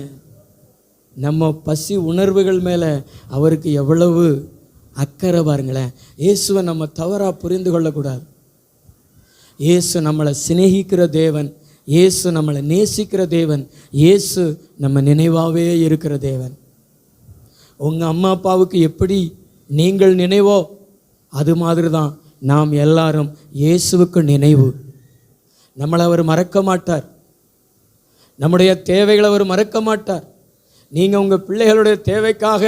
நம்ம பசி உணர்வுகள் மேலே அவருக்கு எவ்வளவு அக்கறை பாருங்களேன். இயேசுவை நம்ம தவறாக புரிந்து கொள்ளக்கூடாது. இயேசு நம்மளை சிநேகிக்கிற தேவன், இயேசு நம்மளை நேசிக்கிற தேவன், இயேசு நம்ம நினைவாகவே இருக்கிற தேவன். உங்கள் அம்மா அப்பாவுக்கு எப்படி நீங்கள் நினைவோ அது மாதிரி தான் நாம் எல்லாரும் இயேசுவுக்கு நினைவு. நம்மளை அவர் மறக்க மாட்டார், நம்முடைய தேவைகளை அவர் மறக்க மாட்டார். நீங்கள் உங்கள் பிள்ளைகளுடைய தேவைக்காக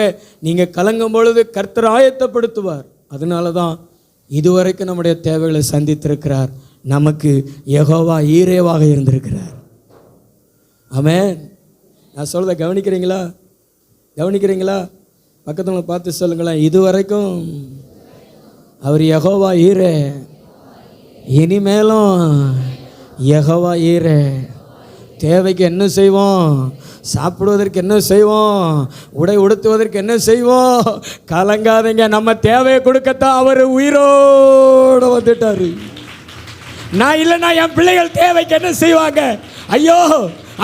நீங்கள் கலங்கும் பொழுது கர்த்தர் ஆயத்தப்படுத்துவார். அதனால தான் இதுவரைக்கும் நம்முடைய தேவைகளை சந்தித்திருக்கிறார். நமக்கு யெகோவா ஈரேவாக இருந்திருக்கிறார். ஆமென். நான் சொல்றதை கவனிக்கிறீங்களா? பக்கத்தில் பார்த்து சொல்லுங்களேன், இதுவரைக்கும் அவர் யெகோவா ஈரே, இனிமேலும் யெகோவா ஈரே. தேவைக்கு என்ன செய்வோம்? சாப்பிடுவதற்கு என்ன செய்வோம்? உடை உடுத்துவதற்கு என்ன செய்வோம்? கலங்காதீங்க, நம்ம தேவையை கொடுக்கத்தான் அவர் உயிரோடு வந்துட்டார். நான் இல்லைன்னா என் பிள்ளைகள் தேவைக்கு என்ன செய்வாங்க? ஐயோ,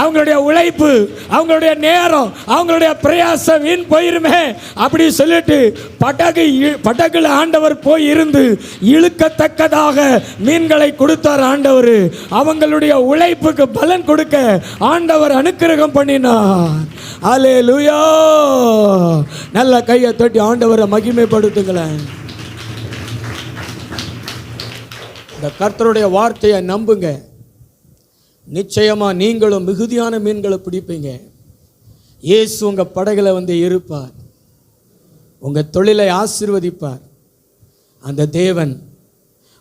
அவங்களுடைய உழைப்பு, அவங்களுடைய நேரம், அவங்களுடைய பிரயாசம் வீண் போயிருமே அப்படி சொல்லிட்டு படகுல ஆண்டவர் போய் இருந்து இழுக்கத்தக்கதாக மீன்களை கொடுத்தார் ஆண்டவர். அவங்களுடைய உழைப்புக்கு பலன் கொடுக்க ஆண்டவர் அனுக்கிரகம் பண்ணினார். அல்லேலூயா. நல்ல கையை தட்டி ஆண்டவரை மகிமைப்படுத்துங்களேன். இந்த கர்த்தருடைய வார்த்தையை நம்புங்க. நிச்சயமா நீங்களும் மிகுதியான மீன்களை பிடிப்பீங்க. இயேசு உங்க படகுல வந்து இருப்பார், உங்க தொழிலை ஆசீர்வதிப்பார். அந்த தேவன்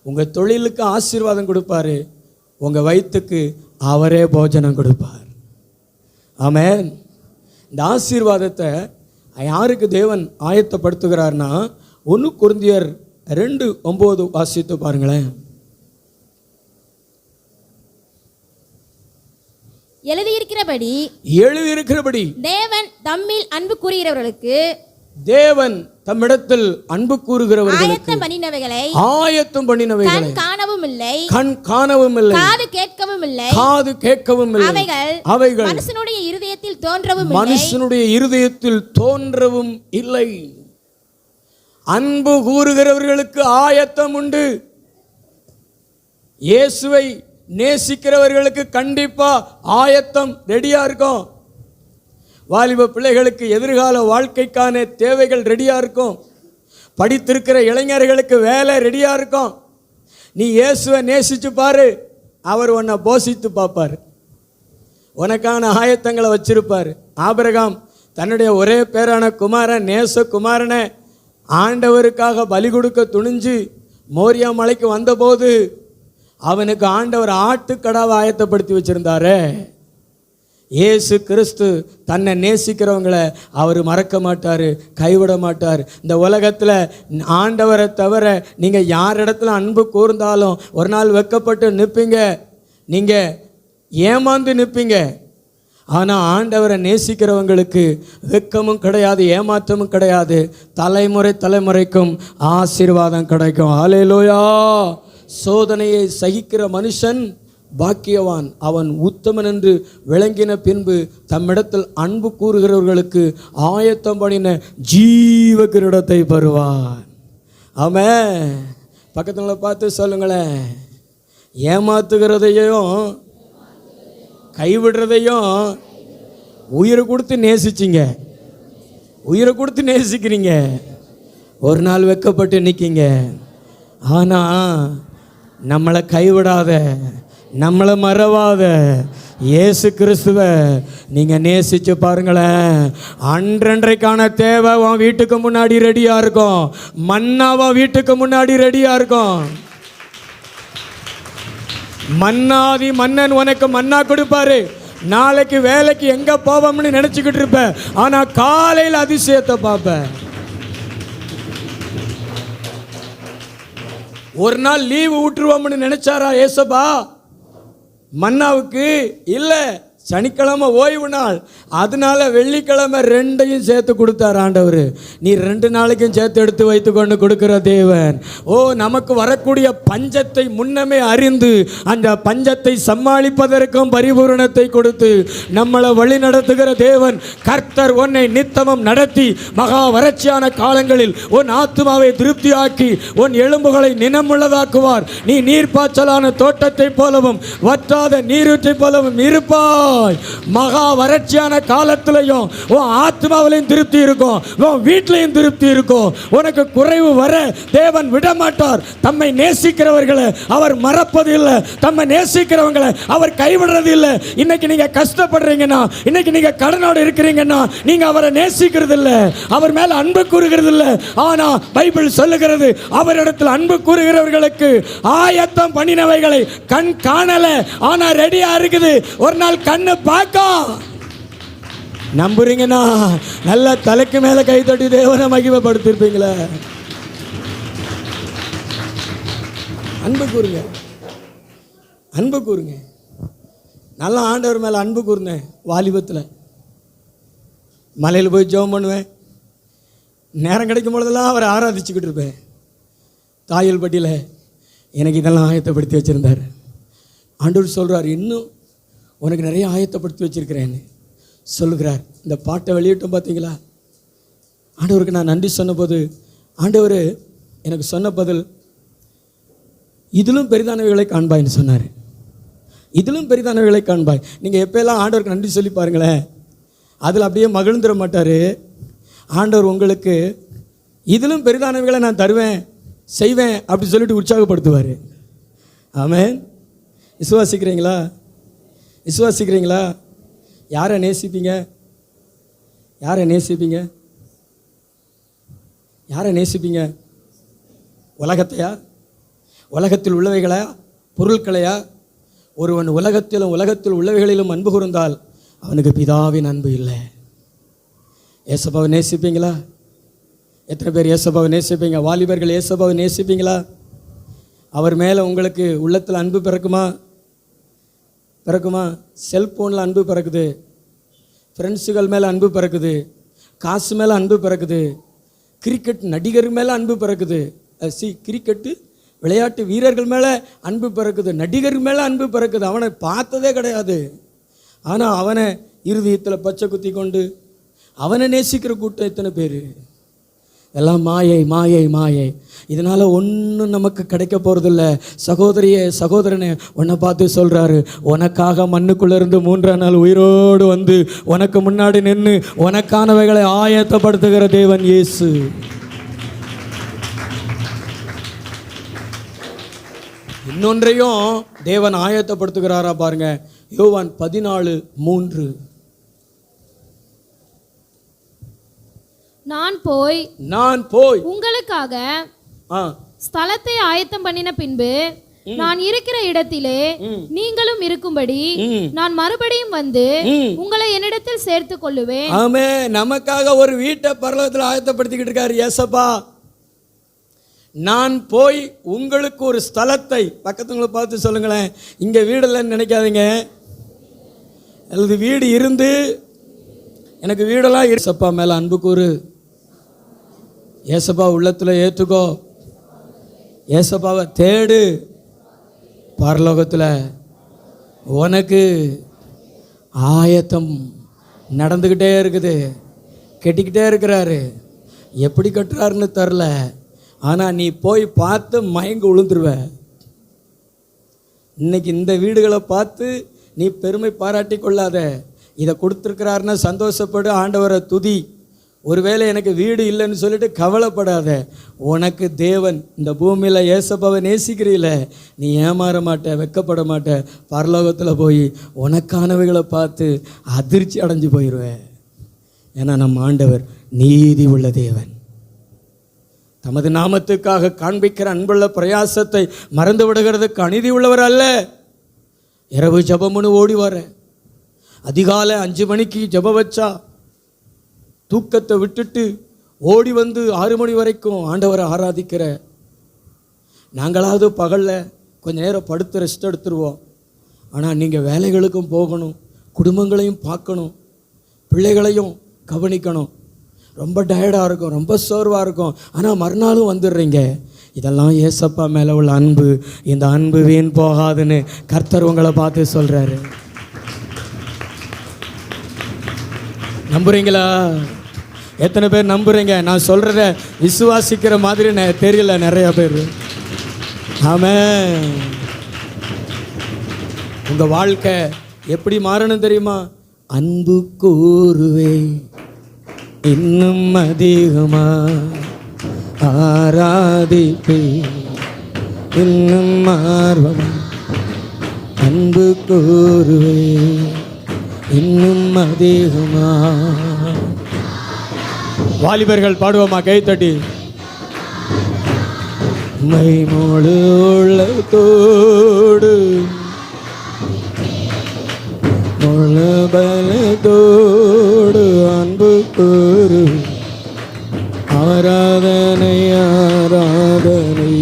உங்க தொழிலுக்கு ஆசீர்வாதம் கொடுப்பாரு, உங்க வயிற்றுக்கு அவரே போஜனம் கொடுப்பார். ஆமென். இந்த ஆசீர்வாதத்தை யாருக்கு தேவன் ஆயத்தப்படுத்துகிறார்னா 1 கொரிந்தியர் 2:9 வாசித்து பாருங்களேன். எழுதியிருக்கிறபடி தேவன் தம்மில் அன்பு கூறுகிறவர்களுக்கு, தேவன் தம்மிடத்தில் அன்பு கூறுகிறவர்களுக்கு ஆயத்தம் பண்ணினவைகளை கண் காணவும் இல்லை, காது கேட்கவும் இல்லை, அவைகள் மனுஷனுடைய இருதயத்தில் தோன்றவும் இல்லை. அன்பு கூறுகிறவர்களுக்கு ஆயத்தம் உண்டு. இயேசுவை நேசிக்கிறவர்களுக்கு கண்டிப்பா ஆயத்தம் ரெடியா இருக்கும். வாலிப பிள்ளைகளுக்கு எதிர்கால வாழ்க்கைக்கான தேவைகள் ரெடியா இருக்கும். படித்திருக்கிற இளைஞர்களுக்கு வேலை ரெடியா இருக்கும். நீ இயேசுவை நேசிச்சு பாரு, அவர் உன்னை போஷித்து பார்ப்பார், உனக்கான ஆயத்தங்களை வச்சிருப்பார். ஆபிரகாம் தன்னுடைய ஒரே பேரான குமாரன், நேச குமாரனை ஆண்டவருக்காக பலி கொடுக்க துணிஞ்சு மோரியா மலைக்கு வந்தபோது அவனுக்கு ஆண்டவர் ஆட்டுக்கடாவை ஆயத்தப்படுத்தி வச்சிருந்தாரே. இயேசு கிறிஸ்து தன்னை நேசிக்கிறவங்களை அவர் மறக்க மாட்டார், கைவிட மாட்டார். இந்த உலகத்தில் ஆண்டவரை தவிர நீங்கள் யார் இடத்துல அன்பு கூர்ந்தாலும் ஒரு நாள் வெட்கப்பட்டு நிற்பீங்க, நீங்கள் ஏமாந்து நிற்பீங்க. ஆனால் ஆண்டவரை நேசிக்கிறவங்களுக்கு வெட்கமும் கிடையாது, ஏமாற்றமும் கிடையாது. தலைமுறைக்கும் ஆசீர்வாதம் கிடைக்கும். ஹல்லேலூயா. சோதனையை சகிக்கிற மனுஷன் பாக்கியவான், அவன் உத்தமன் என்று விளங்கின பின்பு தம்மிடத்தில் அன்பு கூறுகிறவர்களுக்கு ஆயத்தம் பண்ணின ஜீவ கிரீடத்தை பெறுவான். ஆமென். பக்கத்தில் பார்த்து சொல்லுங்களேன், ஏமாத்துகிறதையும் கைவிடுறதையும் உயிரை கொடுத்து நேசிச்சிங்க, உயிரை கொடுத்து நேசிக்கிறீங்க. ஒரு நாள் வெட்கப்பட்டு நிற்கிங்க. ஆனால் நம்மளை கைவிடாத, நம்மளை மறவாத இயேசு கிறிஸ்துவை நீங்கள் நேசித்து பாருங்களேன். அன்றன்றைக்கான தேவை உன் வீட்டுக்கு முன்னாடி ரெடியாக இருக்கும். மன்னாவா வீட்டுக்கு முன்னாடி ரெடியாக இருக்கும். மன்னாதி மன்னன் உனக்கு மன்னா கொடுப்பாரு. நாளைக்கு வேலைக்கு எங்கே போவோம்னு நினச்சிக்கிட்டு இருப்ப, ஆனால் காலையில் அதிசயத்தை பார்ப்ப. ஒரு நாள் லீவு விட்டுருவோம்னு நினைச்சாரா ஏசப்பா மன்னாவுக்கு? இல்லை, சனிக்கிழமை ஓய்வு நாள், அதனால வெள்ளிக்கிழமை 2ஐயும் சேர்த்து கொடுத்தார் ஆண்டவர். நீ 2 நாளைக்கும் சேர்த்து எடுத்து வைத்து கொண்டு கொடுக்கிற தேவன். நமக்கு வரக்கூடிய பஞ்சத்தை முன்னமே அறிந்து அந்த பஞ்சத்தை சமாளிப்பதற்கும் பரிபூரணத்தை கொடுத்து நம்மளை வழி நடத்துகிற தேவன். கர்த்தர் உன்னை நித்தமும் நடத்தி மகா வறட்சியான காலங்களில் உன் ஆத்துமாவை திருப்தியாக்கி உன் எலும்புகளை நினமுள்ளதாக்குவார். நீ நீர்ப்பாய்ச்சலான தோட்டத்தை போலவும் வற்றாத நீரூற்றை போலவும் இருப்பாய். மகா வறட்சியான காலத்திலையும் உன் ஆத்மாவிலையும் திருப்தி இருக்கும், உன் வீட்டிலையும் திருப்தி இருக்கும். உனக்கு குறைவு வர தேவன் விட மாட்டார். தம்மை நேசிக்கிறவர்களை அவர் மறப்பது இல்லை, தம்மை நேசிக்கிறவங்களை அவர் கைவிடுறது இல்லை. இன்னைக்கு நீங்க கஷ்டப்படுறீங்கன்னா, இன்னைக்கு நீங்க கடனோடு இருக்கிறீங்கன்னா, நீங்க அவரை நேசிக்கிறது இல்லை, அவர் மேல அன்பு கூறுகிறது இல்லை. ஆனா பைபிள் சொல்லுகிறது, அவரிடத்தில் அன்பு கூறுகிறவர்களுக்கு ஆயத்தம் பண்ணினவைகளை கண் காணல, ஆனா ரெடியா இருக்குது. ஒரு நாள் கண்ணு பார்க்கும். நம்புறீங்கன்னா நல்ல தலைக்கு மேல கை தட்டி தேவனை மகிமைப்படுத்திருப்பீங்களே. அன்பு கூறுங்க, அன்பு கூறுங்க. நல்லா ஆண்டவர் மேல அன்பு கூர்ந்தேன். வாலிபத்தில் மலையில் போய் ஜெபம் பண்ணுவேன். நேரம் கிடைக்கும் பொழுதெல்லாம் அவரை ஆராதிச்சுக்கிட்டு இருப்பேன். தாயல் பட்டியில் எனக்கு இதெல்லாம் ஆயத்தப்படுத்தி வச்சிருந்தார். ஆண்டவர் சொல்றார், இன்னும் உனக்கு நிறைய ஆயத்தப்படுத்தி வச்சிருக்கிறேன்னு சொல்லுகிறார். இந்த பாட்டை வெளியிட்டோம் பார்த்தீங்களா? ஆண்டவருக்கு நான் நன்றி சொன்னபோது ஆண்டவர் எனக்கு சொன்ன பதில், இதிலும் பெரிதானவைகளை காண்பாய்ன்னு சொன்னார். இதிலும் பெரிதானவைகளை காண்பாய். நீங்கள் எப்போல்லாம் ஆண்டவருக்கு நன்றி சொல்லி பாருங்களேன், அதில் அப்படியே மகிழ்ந்துட மாட்டார். ஆண்டவர் உங்களுக்கு இதிலும் பெரிதானவைகளை நான் தருவேன், செய்வேன் அப்படி சொல்லிட்டு உற்சாகப்படுத்துவார். ஆமென். விசுவாசிக்கிறீங்களா? விசுவாசிக்கிறீங்களா? யாரை நேசிப்பீங்க? யாரை நேசிப்பீங்க? யாரை நேசிப்பீங்க? உலகத்தையா? உலகத்தில் உள்ளவைகளா? பொருட்களையா? ஒருவன் உலகத்தில் உள்ளவைகளிலும் அன்பு கூர்ந்தால் அவனுக்கு பிதாவின் அன்பு இல்லை. ஏசப்பாவை நேசிப்பீங்களா? எத்தனை பேர் ஏசப்பாவை நேசிப்பீங்க? வாலிபர்கள் ஏசப்பாவை நேசிப்பீங்களா? அவர் மேலே உங்களுக்கு உள்ளத்தில் அன்பு பிறக்குமா? செல்ஃபோனில் அன்பு பிறக்குது, ஃப்ரெண்ட்ஸுகள் மேலே அன்பு பிறக்குது, காசு மேலே அன்பு பிறக்குது, கிரிக்கெட் நடிகர் மேலே அன்பு பிறக்குது. கிரிக்கெட்டு விளையாட்டு வீரர்கள் மேலே அன்பு பிறக்குது, நடிகர் மேலே அன்பு பிறக்குது. அவனை பார்த்ததே கிடையாது, ஆனால் அவனை இருதயத்தில் பச்சை குத்தி கொண்டு அவனை நேசிக்கிற கூட்டம் எத்தனை பேர்? எல்லாம் மாயை மாயை மாயை. இதனால் ஒன்றும் நமக்கு கிடைக்க போகிறதில்ல. சகோதரியே சகோதரனே, உன்னை பார்த்து சொல்கிறாரு, உனக்காக மண்ணுக்குள்ளேருந்து 3ஆம் நாள் உயிரோடு வந்து உனக்கு முன்னாடி நின்று உனக்கானவைகளை ஆயத்தப்படுத்துகிற தேவன் இயேசு. இன்னொன்றையும் தேவன் ஆயத்தப்படுத்துகிறாரா பாருங்க. யோவான் 14:3. நான் போய் உங்களுக்காக ஸ்தலத்தை ஆயத்தம் பண்ணின பின்பு நான் இருக்கிற இடத்திலே நீங்களும் இருக்கும்படி நான் மறுபடியும் வந்து உங்களை என்னிடத்தில் சேர்த்துக் கொள்ளுவேன். ஆமே. நமக்காக ஒரு வீட்டை பரலோகத்தில் ஆயத்தப்படுத்திக்கிட்டு இருக்காரு ஏசப்பா. நான் போய் உங்களுக்கு ஒரு ஸ்தலத்தை, பக்கத்துங்களை பார்த்து சொல்லுங்களேன், இங்கே வீடெல்லாம் நினைக்காதீங்க. அல்லது வீடு இருந்து எனக்கு வீடெல்லாம் ஏசப்பா மேலே அன்பு கூறு, ஏசப்பா உள்ளத்தில் ஏற்றுக்கோ, ஏசப்பாவை தேடு. பரலோகத்தில் உனக்கு ஆயத்தம் நடந்துக்கிட்டே இருக்குது, கட்டிக்கிட்டே இருக்கிறாரு. எப்படி கட்டுறாருன்னு தெரில, ஆனால் நீ போய் பார்த்து மயங்க விழுந்துருவ. இன்னைக்கு இந்த வீடுகளை பார்த்து நீ பெருமை பாராட்டி கொள்ளாத. இதை கொடுத்துருக்கிறாருன்னா சந்தோஷப்படு, ஆண்டவரை துதி. ஒருவேளை எனக்கு வீடு இல்லைன்னு சொல்லிட்டு கவலைப்படாத. உனக்கு தேவன் இந்த பூமியில் ஏசப்பாவை நேசிக்கிறீல, நீ ஏமாற மாட்ட, வெக்கப்பட மாட்ட. பரலோகத்தில் போய் உனக்கானவைகளை பார்த்து அதிர்ச்சி அடைஞ்சு போயிடுவேன். ஏன்னா நம்ம ஆண்டவர் நீதி உள்ள தேவன். தமது நாமத்துக்காக காண்பிக்கிற அன்புள்ள பிரயாசத்தை மறந்து விடுகிறதுக்கு அநீதி உள்ளவர் அல்ல. இரவு ஜபம்னு ஓடி வர, அதிகாலை 5 மணிக்கு ஜபம் வச்சா தூக்கத்தை விட்டுட்டு ஓடி வந்து 6 மணி வரைக்கும் ஆண்டவரை ஆராதிக்கிற நாங்களாவது பகலில் கொஞ்சம் நேரம் படுத்து ரெஸ்ட் எடுத்துருவோம். ஆனால் நீங்கள் வேலைகளுக்கும் போகணும், குடும்பங்களையும் பார்க்கணும், பிள்ளைகளையும் கவனிக்கணும். ரொம்ப டயர்டாக இருக்கும், ரொம்ப சோர்வாக இருக்கும். ஆனால் மறுநாளும் வந்துடுறீங்க. இதெல்லாம் ஏசப்பா மேலே உள்ள அன்பு. இந்த அன்பு வீண் போகாதுன்னு கர்த்தர் உங்களை பார்த்து சொல்கிறாரு. நம்புறீங்களா? எத்தனை பேர் நம்புறீங்க? நான் சொல்கிறத விசுவாசிக்கிற மாதிரி தெரியல நிறைய பேர். ஆமென். உங்கள் வாழ்க்கை எப்படி மாறணும் தெரியுமா? அன்பு கூறுவே இன்னும் அதிகமா, ஆராதிப்பே இன்னும் ஆர்வம், அன்பு கூறுவே இன்னும் அதிகமா. வாலிபர்கள் பாடுவோமா? கைத்தட்டி. மைமொழு உள்ளத்தோடு முழு பலத்தோடு அன்பு கூறு, ஆராதனை ஆராதனை.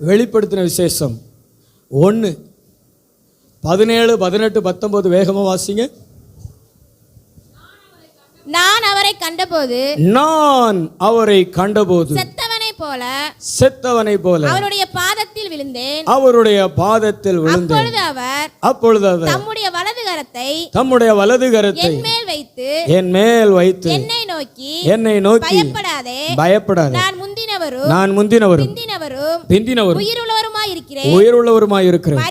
வெளிப்படுத்தின விசேஷம் 1:17, 18, 19 வேகமாக வாசிங்க. நான் அவரை கண்டபோது நான் அவரை கண்டபோது செத்தவனை போல அவருடைய பாதத்தில் விழுந்தேன். அவருடைய பாதத்தில் விழுந்தேன். அப்பொழுது அவர் தம்முடைய வலது கரத்தை என் மேல் வைத்து என்னை நோக்கி பயப்படாதே நான் முந்தினவரும் பிந்தினவரும் உயிருள்ளவருமாய் இருக்கிறேன்.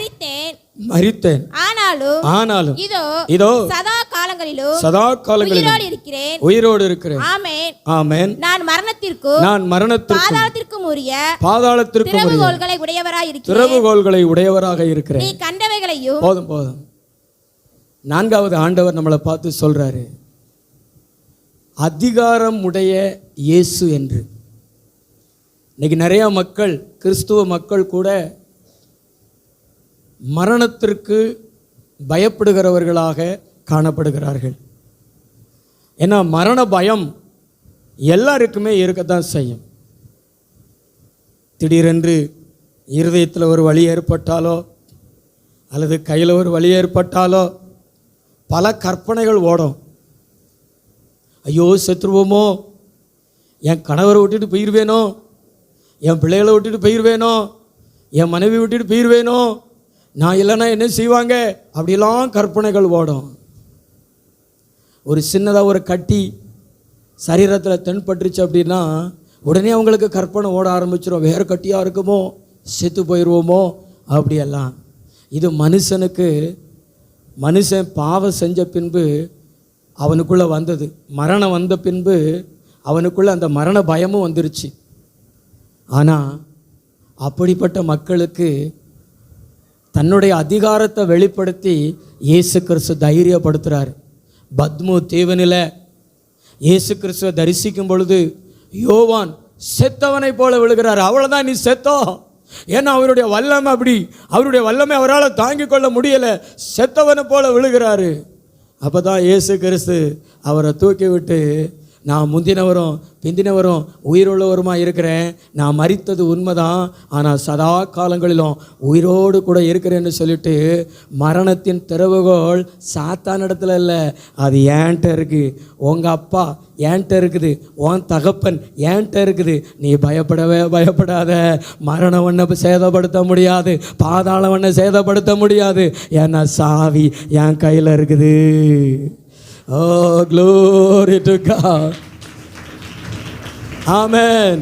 மரித்தேன் ஆனாலும் இதோ சதா காலங்களிலும் உயிரோடு இருக்கிறேன். ஆமென். நான் மரணத்திற்கும் பாதாளத்திற்கும் திறவுகோல்களை உடையவராக இருக்கிறேன். நீ கண்டவைகளையும் போதும். நான்காவது ஆண்டவர் நம்மளை பார்த்து சொல்றாரு, அதிகாரம் உடைய இயேசு என்று. இன்னைக்கு நிறைய மக்கள், கிறிஸ்துவ மக்கள் கூட மரணத்திற்கு பயப்படுகிறவர்களாக காணப்படுகிறார்கள். ஏன்னா மரண பயம் எல்லாருக்குமே இருக்கத்தான் செய்யும். திடீரென்று இருதயத்தில் ஒரு வலி ஏற்பட்டாலோ அல்லது கையில் ஒரு வலி ஏற்பட்டாலோ பல கற்பனைகள் ஓடும். ஐயோ செத்துருவோமோ, என் கணவரை விட்டுட்டு போயிடுவேனோ, என் பிள்ளைகளை விட்டுட்டு போயிடுவேனோ, என் மனைவி விட்டுட்டு போயிடுவேனோ, நான் இல்லைன்னா என்ன செய்வாங்க, அப்படிலாம் கற்பனைகள் ஓடும். ஒரு சின்னதாக ஒரு கட்டி சரீரத்தில் தென்பட்டுருச்சு அப்படின்னா உடனே அவங்களுக்கு கற்பனை ஓட ஆரம்பிச்சிடும். வேறு கட்டியாக இருக்குமோ, செத்து போயிடுவோமோ அப்படியெல்லாம். இது மனுஷன் பாவம் செஞ்ச பின்பு அவனுக்குள்ளே வந்தது. மரணம் வந்த பின்பு அவனுக்குள்ளே அந்த மரண பயமும் வந்துருச்சு. ஆனால் அப்படிப்பட்ட மக்களுக்கு தன்னுடைய அதிகாரத்தை வெளிப்படுத்தி இயேசு கிறிஸ்து தைரியப்படுத்துகிறார். பத்மு தீவனில் இயேசு கிறிஸ்துவை தரிசிக்கும் பொழுது யோவான் செத்தவனை போல விழுகிறார். அவ்வளோதான், நீ செத்தோ. ஏன்னா அவருடைய வல்லமை அப்படி, அவருடைய வல்லமை அவரால் தாங்கிக் கொள்ள முடியலை, செத்தவனை போல விழுகிறாரு. அப்போ தான் இயேசு கிறிஸ்து அவரை தூக்கி விட்டு, நான் முந்தினவரும் பிந்தினவரும் உயிருள்ளவருமாக இருக்கிறேன், நான் மரித்தது உண்மைதான், ஆனால் சதா காலங்களிலும் உயிரோடு கூட இருக்கிறேன்னு சொல்லிட்டு மரணத்தின் திறவுகோல் சாத்தான் இடத்துல இல்லை, அது ஏன்ட்ட இருக்குது. உங்கள் அப்பா ஏன்ட்ட இருக்குது, உன் தகப்பன் ஏன்ட்ட இருக்குது. நீ பயப்படாத. மரணம் ஒன்றை சேதப்படுத்த முடியாது, பாதாளம் ஒன்றை சேதப்படுத்த முடியாது. ஏன்னா சாவி என் கையில் இருக்குது. Oh, glory to God. Amen.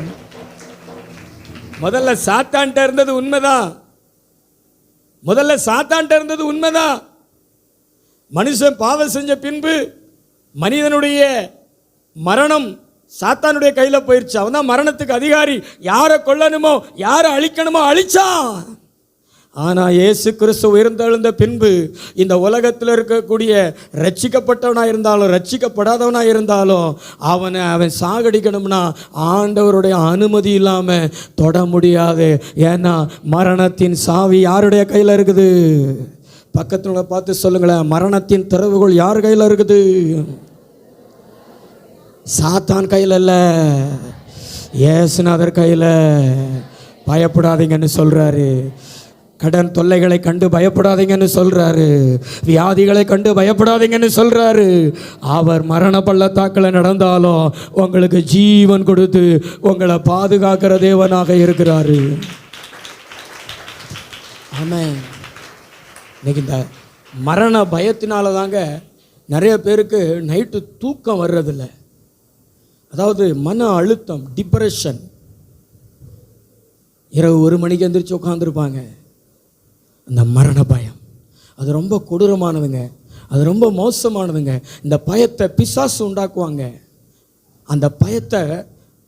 முதல்ல சாத்தான்ட்ட இருந்தது உண்மைதான். மனுஷன் பாவம் செஞ்ச பின்பு மனிதனுடைய மரணம் சாத்தானுடைய கையில் போயிடுச்சு. அவன் தான் மரணத்துக்கு அதிகாரி. யாரை கொல்லணுமோ யாரை அழிக்கணுமோ அழிச்சான். ஆனால் இயேசு கிறிஸ்து உயர்ந்தெழுந்த பின்பு இந்த உலகத்தில் இருக்கக்கூடிய ரட்சிக்கப்பட்டவனாக இருந்தாலும் ரட்சிக்கப்படாதவனாக இருந்தாலும் அவன் சாகடிக்கணும்னா ஆண்டவருடைய அனுமதி இல்லாமல் தொட முடியாது. ஏன்னா மரணத்தின் சாவி யாருடைய கையில் இருக்குது? பக்கத்தில் பார்த்து சொல்லுங்களேன், மரணத்தின் திறவுகோல் யார் கையில் இருக்குது? சாத்தான் கையில் இல்லை, இயேசுநாதர் கையில். பயப்படாதீங்கன்னு சொல்கிறாரு. கடன் தொல்லைகளை கண்டு பயப்படாதீங்கன்னு சொல்கிறாரு. வியாதிகளை கண்டு பயப்படாதீங்கன்னு சொல்கிறாரு. அவர் மரண பள்ளத்தாக்கில் நடந்தாலும் உங்களுக்கு ஜீவன் கொடுத்து உங்களை பாதுகாக்கிற தேவனாக இருக்கிறாரு. ஆமென். இன்னைக்கு இந்த மரண பயத்தினால தாங்க நிறைய பேருக்கு நைட்டு தூக்கம் வர்றதில்லை. அதாவது மன அழுத்தம், டிப்ரெஷன். இரவு 1 மணிக்கு எந்திரிச்சு உட்காந்துருப்பாங்க. அந்த மரண பயம் அது ரொம்ப கொடூரமானதுங்க, அது ரொம்ப மோசமானதுங்க. இந்த பயத்தை பிசாசு உண்டாக்குவாங்க. அந்த பயத்தை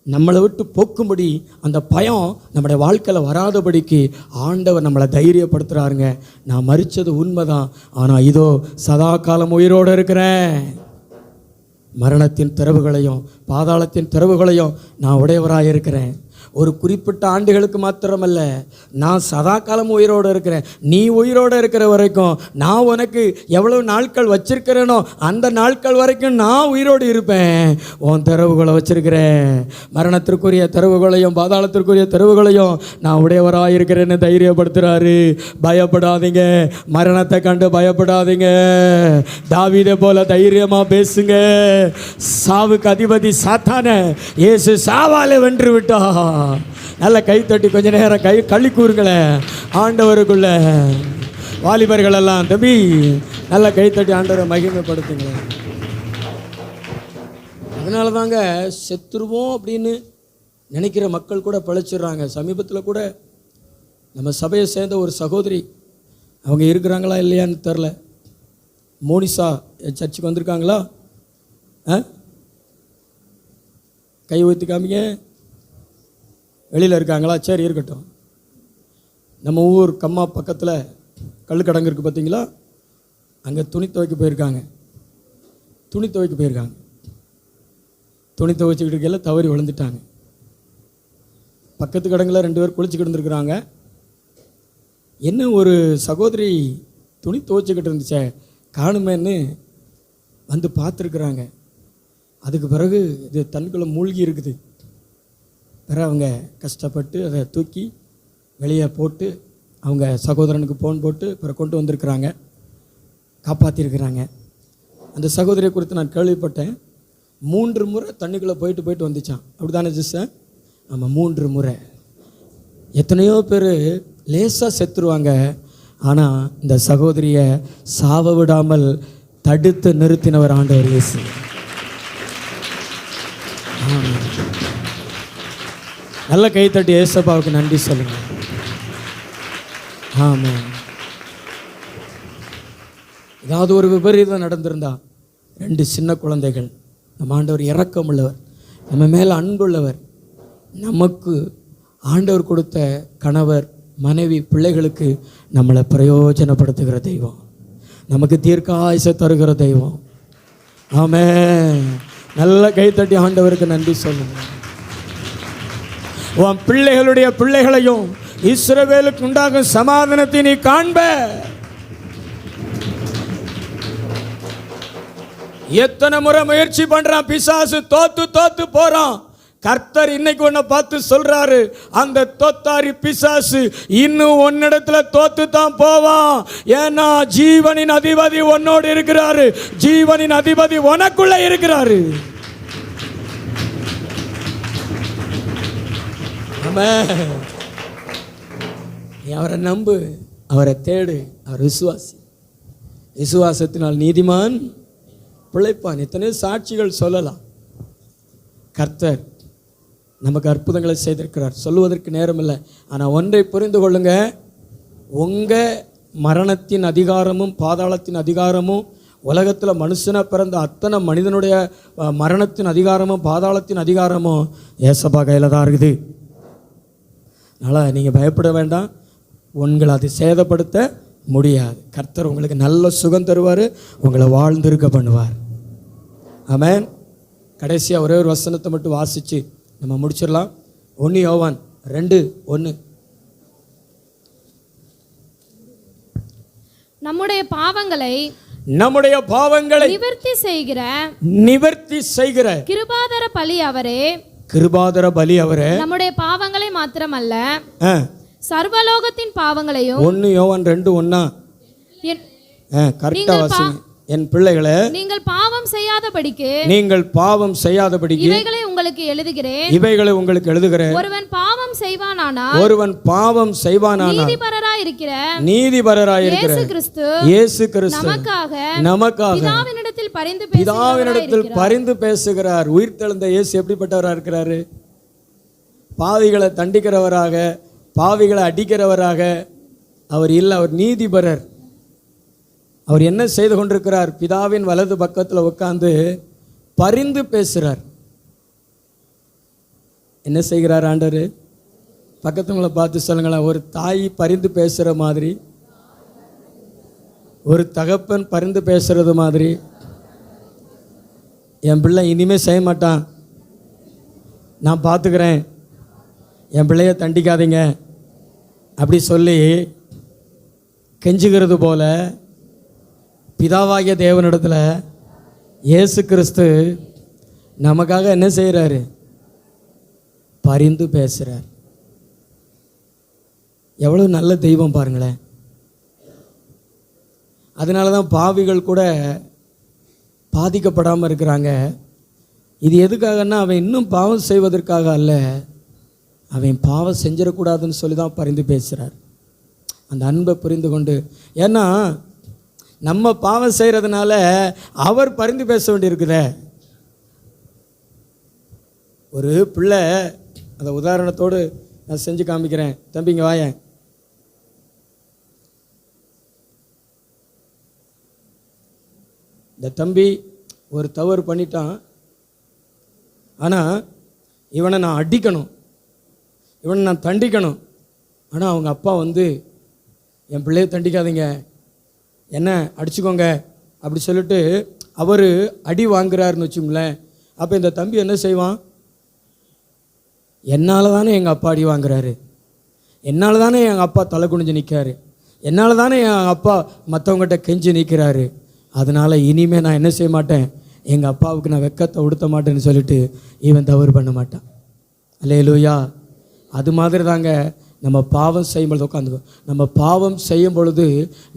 நம்மளை விட்டு போக்கும்படி, அந்த பயம் நம்முடைய வாழ்க்கையில் வராதபடிக்கு ஆண்டவர் நம்மளை தைரியப்படுத்துகிறாருங்க. நான் மரித்தது உண்மைதான், ஆனால் இதோ சதா காலம் உயிரோடு இருக்கிறேன். மரணத்தின் திறவுகளையும் பாதாளத்தின் திறவுகளையும் நான் உடையவராக இருக்கிறேன். ஒரு குறிப்பிட்ட ஆண்டுகளுக்கு மாத்திரமல்ல, நான் சதா காலம் உயிரோடு இருக்கிறேன். நீ உயிரோடு இருக்கிற வரைக்கும் நான் உனக்கு எவ்வளவு நாட்கள் வச்சிருக்கிறேனோ அந்த நாட்கள் வரைக்கும் நான் உயிரோடு இருப்பேன். உன் தெருவுகளை வச்சிருக்கிறேன். மரணத்திற்குரிய தெருவுகளையும் பாதாளத்திற்குரிய தெருவுகளையும் நான் உடையவராக இருக்கிறேன்னு தைரியப்படுத்துகிறாரு. பயப்படாதீங்க, மரணத்தை கண்டு பயப்படாதீங்க. தாவீதை போல தைரியமாக பேசுங்க. சாவுக்கு அதிபதி சாத்தானே இயேசு சாவாலே வென்று விட்டா. நல்ல கைத்தட்டி கொஞ்ச நேரம் களி கூறுங்களேன் ஆண்டவருக்குள்ள. வாலிபர்கள் எல்லாம் தம்பி நல்ல கைத்தட்டி ஆண்டவரை மகிமைப்படுத்துங்களேன். அதனால தாங்க செத்துருவோம் அப்படின்னு நினைக்கிற மக்கள் கூட பிழைச்சிடுறாங்க. சமீபத்தில் கூட நம்ம சபையை சேர்ந்த ஒரு சகோதரி, அவங்க இருக்கிறாங்களா இல்லையான்னு தெரில, மோனிசா சர்ச்சுக்கு வந்திருக்காங்களா? கை ஊற்றி காமிங்க. வெளியில் இருக்காங்களா? சரி, இருக்கட்டும். நம்ம ஊர் கம்மா பக்கத்தில் கல்லுக்கடங்கு இருக்குது பார்த்தீங்களா? அங்கே துணி துவைக்க போயிருக்காங்க. துணி துவைச்சிக்கிட்டு இருக்கையில் தவறி விழுந்துட்டாங்க. பக்கத்து கடங்கில் 2 பேர் குளிச்சுக்கிட்டு இருந்துருக்குறாங்க. என்ன ஒரு சகோதரி துணி துவைச்சிக்கிட்டு இருந்துச்சே காணுமேன்னு வந்து பார்த்துருக்குறாங்க. அதுக்கு பிறகு இது தண்ணிக்குள்ளே மூழ்கி இருக்குது. பிறகு அவங்க கஷ்டப்பட்டு அதை தூக்கி வெளியே போட்டு அவங்க சகோதரனுக்கு ஃபோன் போட்டு பிறகு கொண்டு வந்திருக்கிறாங்க, காப்பாற்றிருக்கிறாங்க. அந்த சகோதரியை குறித்து நான் கேள்விப்பட்டேன். 3 முறை தண்ணிக்குள்ளே போயிட்டு வந்துச்சான். அப்படி தானே ஜிஸ்ஸர்? ஆமாம், 3 முறை. எத்தனையோ பேர் லேசாக செத்துருவாங்க. ஆனால் இந்த சகோதரியை சாவ விடாமல் தடுத்து நிறுத்தினவர் ஆண்டவர் இயேசு. நல்ல கைத்தட்டி ஏசப்பாவுக்கு நன்றி சொல்லுங்க. ஆமாம். ஏதாவது ஒரு விபரீதம் நடந்திருந்தா 2 சின்ன குழந்தைகள், நம்ம ஆண்டவர் இரக்கம் உள்ளவர், நம்ம மேலே அன்புள்ளவர், நமக்கு ஆண்டவர் கொடுத்த கணவர் மனைவி பிள்ளைகளுக்கு நம்மளை பிரயோஜனப்படுத்துகிற தெய்வம், நமக்கு தீர்க்காயுசை தருகிற தெய்வம். ஆமென். நல்ல கைத்தட்டி ஆண்டவருக்கு நன்றி சொல்லுங்க. உன் பிள்ளைகளுடைய பிள்ளைகளையும் இஸ்ரவேலுக்கு உண்டாகும் சமாதானத்தை நீ காண்ப. எத்தனை முறை முயற்சி பண்றான் பிசாசு, தோத்து போறான். கர்த்தர் இன்னைக்கு உன்னை பார்த்து சொல்றாரு, அந்த தோத்தாரி பிசாசு இன்னும் உன்னிடத்துல தோத்து தான் போவான். ஏன்னா ஜீவனின் அதிபதி உன்னோடு இருக்கிறாரு, ஜீவனின் அதிபதி உனக்குள்ள இருக்கிறாரு. நீ அவரை நம்பு, அவரை தேடு, அவர் விசுவாசி. விசுவாசத்தினால் நீதிமான் பிழைப்பான். எத்தனை சாட்சிகள் சொல்லலாம். கர்த்தர் நமக்கு அற்புதங்களை செய்திருக்கிறார், சொல்லுவதற்கு நேரம் இல்லை. ஆனால் ஒன்றை புரிந்து கொள்ளுங்க, உங்கள் மரணத்தின் அதிகாரமும் பாதாளத்தின் அதிகாரமும் உலகத்தில் மனுஷனை பிறந்த அத்தனை மனிதனுடைய மரணத்தின் அதிகாரமும் பாதாளத்தின் அதிகாரமும் ஏசப்பா கையில் தான் இருக்குது. அதனால் நீங்கள் பயப்பட வேண்டாம், உங்களை அது சேதப்படுத்த முடியாது. கர்த்தர் உங்களுக்கு நல்ல சுகம் தருவார், உங்களை வாழ்ந்திருக்க பண்ணுவார். ஆமென். கடைசியாக ஒரே ஒரு வசனத்தை மட்டும் வாசித்து நம்ம முடிச்சிடலாம். 1 யோவான் 2:1. நம்முடைய பாவங்களை நிவர்த்தி செய்கிற கிருபாதர பலி அவரே. நம்முடைய பாவங்களை மாத்திரமல்ல, சர்வலோகத்தின் பாவங்களையும். 1 யோவான் 2:1. கரெக்டா வாசிங்க. என் பிள்ளைகளே, நீங்கள் பாவம் செய்யாதபடிக்கு இவைகளை உங்களுக்கு எழுதுகிறேன். ஒருவன் பாவம் செய்வானானால் நீதிபரராய் இருக்கிற இயேசு கிறிஸ்து நமக்காக பிதாவினிடத்தில் பரிந்து பேசுகிறார். உயிர்த்தெழுந்த இயேசு எப்படிப்பட்டவராக இருக்கிறாரு? பாவிகளை தண்டிக்கிறவராக, பாவிகளை அடிக்கிறவராக அவர் இல்லை. அவர் நீதிபரர். அவர் என்ன செய்து கொண்டிருக்கிறார்? பிதாவின் வலது பக்கத்தில் உட்கார்ந்து பரிந்து பேசுகிறார். என்ன செய்கிறார் ஆண்டவர்? பக்கத்துங்களை பார்த்து சொல்லுங்களேன். ஒரு தாய் பரிந்து பேசுகிற மாதிரி, ஒரு தகப்பன் பரிந்து பேசுகிறது மாதிரி, என் பிள்ளை இனிமேல் செய்ய மாட்டான், நான் பார்த்துக்கிறேன், என் பிள்ளைய தண்டிக்காதீங்க அப்படி சொல்லி கெஞ்சுகிறது போல பிதாவாகிய தேவனிடத்தில் இயேசு கிறிஸ்து நமக்காக என்ன செய்கிறாரு? பரிந்து பேசுகிறார். எவ்வளோ நல்ல தெய்வம் பாருங்களேன். அதனால தான் பாவிகள் கூட பாதிக்கப்படாமல் இருக்கிறாங்க. இது எதுக்காகன்னா அவன் இன்னும் பாவம் செய்வதற்காக அல்ல, அவன் பாவம் செஞ்சிடக்கூடாதுன்னு சொல்லி தான் பரிந்து பேசுகிறார். அந்த அன்பை புரிந்து கொண்டு, ஏன்னா நம்ம பாவம் செய்கிறதுனால அவர் பரிந்து பேச வேண்டியிருக்குதே. ஒரு பிள்ளை, அந்த உதாரணத்தோடு நான் செஞ்சு காமிக்கிறேன். தம்பிங்க வாயேன். இந்த தம்பி ஒரு தவறு பண்ணிட்டான். ஆனால் இவனை நான் அடிக்கணும், இவனை நான் தண்டிக்கணும். ஆனால் அவங்க அப்பா வந்து என் பிள்ளையை தண்டிக்காதீங்க, என்ன அடிச்சுக்கோங்க அப்படி சொல்லிட்டு அவர் அடி வாங்குறாருன்னு வச்சுங்களேன். அப்போ இந்த தம்பி என்ன செய்வான்? என்னால் தானே எங்கள் அப்பா அடி வாங்குறாரு, என்னால் தானே எங்கள் அப்பா தலை குனிஞ்சு நிற்காரு, என்னால் தானே என் அப்பா மற்றவங்ககிட்ட கெஞ்சி நிற்கிறாரு, அதனால் இனிமேல் நான் என்ன செய்ய மாட்டேன், எங்கள் அப்பாவுக்கு நான் வெக்கத்தை உடுத்த மாட்டேன்னு சொல்லிட்டு இவன் தவறு பண்ண மாட்டான். அல்லேலூயா. அது மாதிரி தாங்க நம்ம பாவம் செய்யும் பொழுது உட்காந்துக்கோ. நம்ம பாவம் செய்யும் பொழுது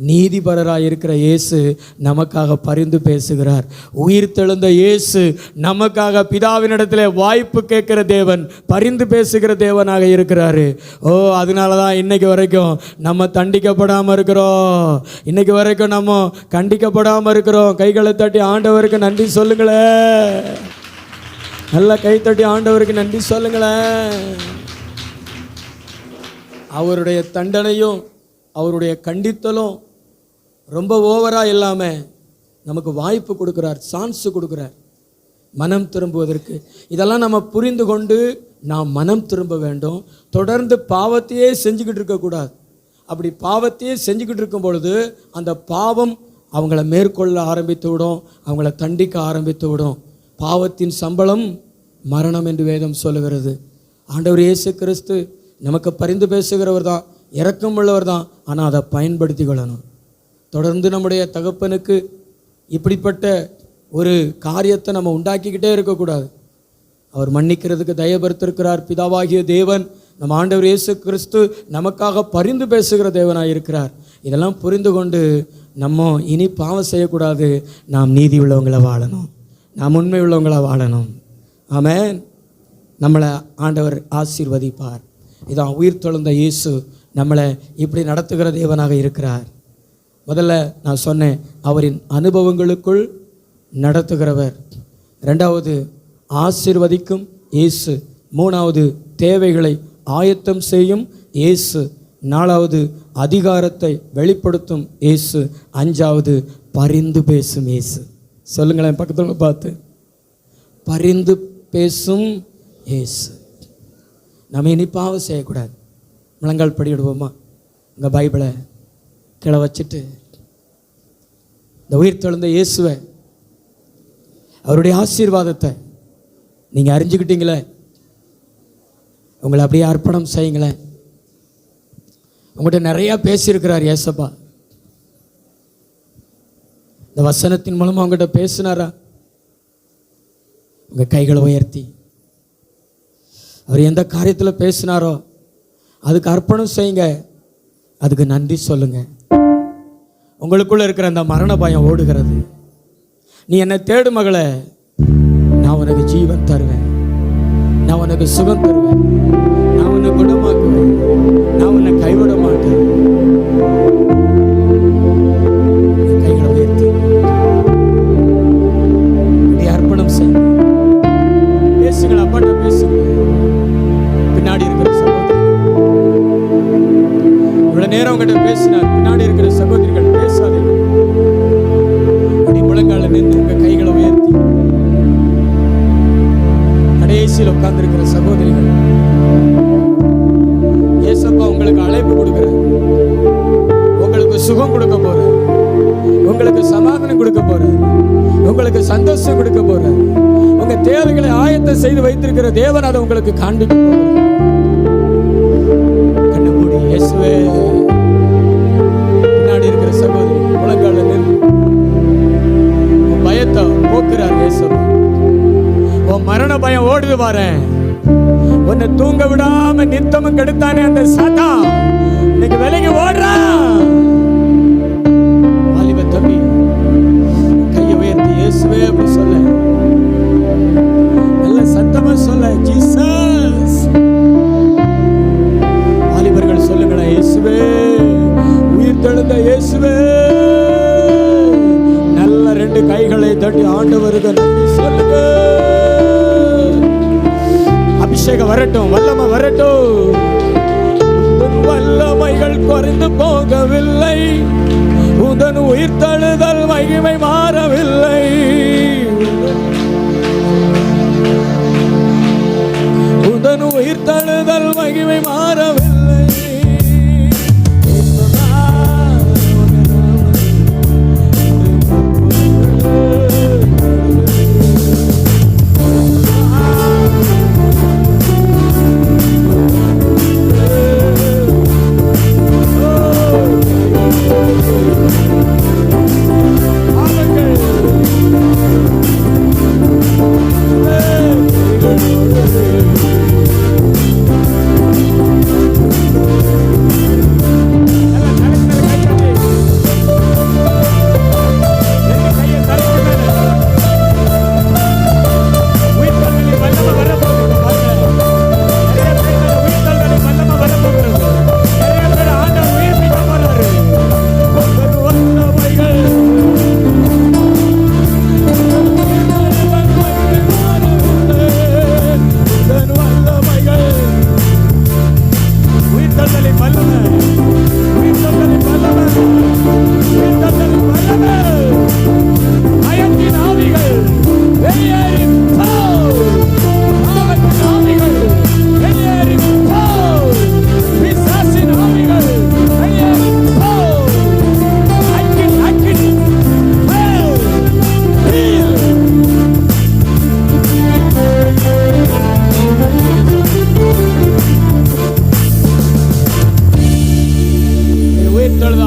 நீதிபரராக இருக்கிற இயேசு நமக்காக பரிந்து பேசுகிறார். உயிர் தெழுந்த இயேசு நமக்காக பிதாவினிடத்தில் வாய்ப்பு கேட்கிற தேவன், பரிந்து பேசுகிற தேவனாக இருக்கிறாரு. ஓ, அதனால தான் இன்னைக்கு வரைக்கும் நம்ம தண்டிக்கப்படாமல் இருக்கிறோம், இன்னைக்கு வரைக்கும் நம்ம கண்டிக்கப்படாமல் இருக்கிறோம். கைகளை தட்டி ஆண்டவருக்கு நன்றி சொல்லுங்களேன். நல்லா கை தட்டி ஆண்டவருக்கு நன்றி சொல்லுங்களேன். அவருடைய தண்டனையும் அவருடைய கண்டித்தலும் ரொம்ப ஓவராக இல்லாமல் நமக்கு வாய்ப்பு கொடுக்குறார், சான்ஸ் கொடுக்குறார் மனம் திரும்புவதற்கு. இதெல்லாம் நம்ம புரிந்து கொண்டு நாம் மனம் திரும்ப வேண்டும். தொடர்ந்து பாவத்தையே செஞ்சுக்கிட்டு இருக்கக்கூடாது. அப்படி பாவத்தையே செஞ்சுக்கிட்டு இருக்கும் பொழுது அந்த பாவம் அவங்கள மேற்கொள்ள ஆரம்பித்து விடும், அவங்கள தண்டிக்க ஆரம்பித்து விடும். பாவத்தின் சம்பளம் மரணம் என்று வேதம் சொல்லுகிறது. ஆண்டவர் இயேசு கிறிஸ்து நமக்கு பரிந்து பேசுகிறவர் தான், இரக்கம் உள்ளவர் தான். ஆனால் அதை பயன்படுத்தி கொள்ளணும். தொடர்ந்து நம்முடைய தகப்பனுக்கு இப்படிப்பட்ட ஒரு காரியத்தை நம்ம உண்டாக்கிக்கிட்டே இருக்கக்கூடாது. அவர் மன்னிக்கிறதுக்கு தயபடுத்திருக்கிறார். பிதாவாகிய தேவன் நம்ம ஆண்டவர் இயேசு கிறிஸ்து நமக்காக பரிந்து பேசுகிற தேவனாக இருக்கிறார். இதெல்லாம் புரிந்து கொண்டு நம்ம இனி பாவம் செய்யக்கூடாது. நாம் நீதி உள்ளவங்களை வாழணும், நாம் உண்மை உள்ளவங்களை வாழணும். ஆமென். நம்மளை ஆண்டவர் ஆசீர்வதிப்பார். இதான் உயிர் தெழுந்த இயேசு நம்மளை இப்படி நடத்துகிற தேவனாக இருக்கிறார். முதல்ல நான் சொன்னேன், அவரின் அனுபவங்களுக்குள் நடத்துகிறவர். ரெண்டாவது, ஆசீர்வதிக்கும் இயேசு. மூணாவது, தேவைகளை ஆயத்தம் செய்யும் இயேசு. நாலாவது, அதிகாரத்தை வெளிப்படுத்தும் இயேசு. அஞ்சாவது, பரிந்து பேசும் இயேசு. சொல்லுங்களேன் பக்கத்தில் பார்த்து, பரிந்து பேசும் இயேசு. நம்ம இனி பாவம் செய்யக்கூடாது. முழங்கால் படியிடுவோமா? உங்கள் பைபிளை கீழே வச்சுட்டு இந்த உயிர் தெழுந்த இயேசுவை, அவருடைய ஆசீர்வாதத்தை நீங்கள் அறிஞ்சுக்கிட்டீங்களே, உங்களை அப்படியே அர்ப்பணம் செய்யுங்களேன். உங்கள்கிட்ட நிறையா பேசியிருக்கிறார் ஏசப்பா. இந்த வசனத்தின் மூலமாக உங்கள்கிட்ட பேசினாரா? உங்கள் கைகளை உயர்த்தி அவர் எந்த காரியத்தில் பேசினாரோ அதுக்கு அர்ப்பணம் செய்யுங்க, அதுக்கு நன்றி சொல்லுங்க. உங்களுக்குள்ள இருக்கிற அந்த மரண பயம் ஓடுகிறது. நீ என்னை தேடு மகளே, நான் உனக்கு ஜீவன் தருவேன், நான் உனக்கு சுகம் தருவேன், நான் உன்னை குணமாக்குவேன், நான் உன்னை கைவிட மாட்டேன். கைகளை உயர்த்தி அர்ப்பணம் செய்யுங்க. பேசுங்கள், அப்பாட்ட பேசுங்க. பின்னாடி இருக்கிற சகோதரி இவ்வளவு நேரம் உங்கள்கிட்ட பேசினார். பின்னாடி இருக்கிற சகோதரிகள் பேசாதீங்க. அப்படி முழங்கால நின்று உங்க கைகளை உயர்த்தி, கடைசியில் உட்கார்ந்து இருக்கிற சகோதரிகள், ஏசப்பா உங்களுக்கு அழைப்பு கொடுக்கிறார். உங்களுக்கு சுகம் கொடுக்க போறார், உங்களுக்கு சமாதானம் கொடுக்க போறார், உங்களுக்கு சந்தோஷம் கொடுக்க போறார். உங்க தேவைகளை ஆயத்தம் செய்து வைத்திருக்கிற தேவன் அதை உங்களுக்கு காண்பிக்க போகிறார். இயேசுவே, பின்னாடி இருக்கிற சகோதரி முழங்கால நின்று உன் பயத்தை போக்குறார் இயேசுவா. உன் மரண பயம் ஓடுது பாரு. உன்னை தூங்க விடாம நித்தமும் கெடுத்தானே அந்த சாத்தான், இன்னைக்கு விலைக்கு ஓடுறான். வாலிப தம்பி, கையை உயர்த்தி இயேசுவே அப்படி சொல்ல, நல்ல சத்தமா சொல்ல, ஜீசஸ். வாலிபர்கள் சொல்லுங்களா, இயேசுவே, உயிர் தெழுந்த இயேசுவே. நல்ல 2 கைகளை தட்டி ஆண்டவருக்கு நன்றி சொல்லுங்க. அபிஷேகம் வரட்டும், வல்லமை வரட்டும். உன் வல்லமைகள் குறைந்து போகவில்லை, உதன் உயிர் தழுதல் மகிமை மாறவில்லை. உதன் உயிர் தழுதல் மகிமை மாறவில்லை.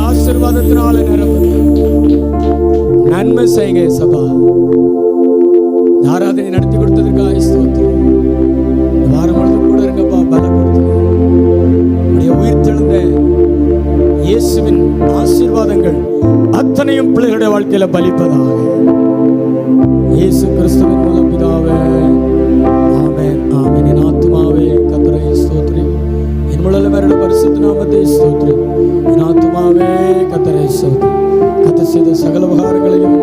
ஆசீர்வாதத்தினால நன்மை செய்யுங்க சபா. ஆராதனை நடத்தி கொடுத்ததற்காக ஸ்தோத்திரம். வாரம் முழுவதும் கூட இருங்கப்பா, பலப்படுத்துங்க. உயிர் தெழுந்த இயேசுவின் ஆசீர்வாதங்கள் அத்தனையும் பிள்ளைகளுடைய வாழ்க்கையில பலிப்பதாக இயேசு கிறிஸ்துவின் மூலம் பிதாவே, ஆமென் ஆமென். என் ஆத்துமாவே கர்த்தரை ஸ்தோத்திரி, என் முழுவதும் பரிசுத்த நாமத்தை ஸ்தோத்திரி. என் ஆத்துமாவே கர்த்தரை ஸ்தோத்திரி. கர்த்தர் செய்த சகல உபகாரங்களையும்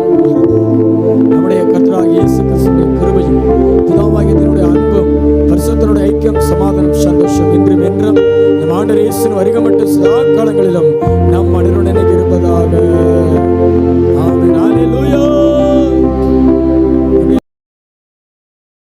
நம்முடைய கர்த்தராகிய இயேசு கிறிஸ்துவின் கிருபையும் பிதாவாகிய தேவனுடைய அன்பும் பரிசுத்தருடைய ஐக்கியம் சமாதானம் சந்தோஷம் இன்றும் என்றும் நம் ஆண்டவர் இயேசுவின் வருகை மட்டும் சதா காலங்களிலும் நம் அனைவருடன்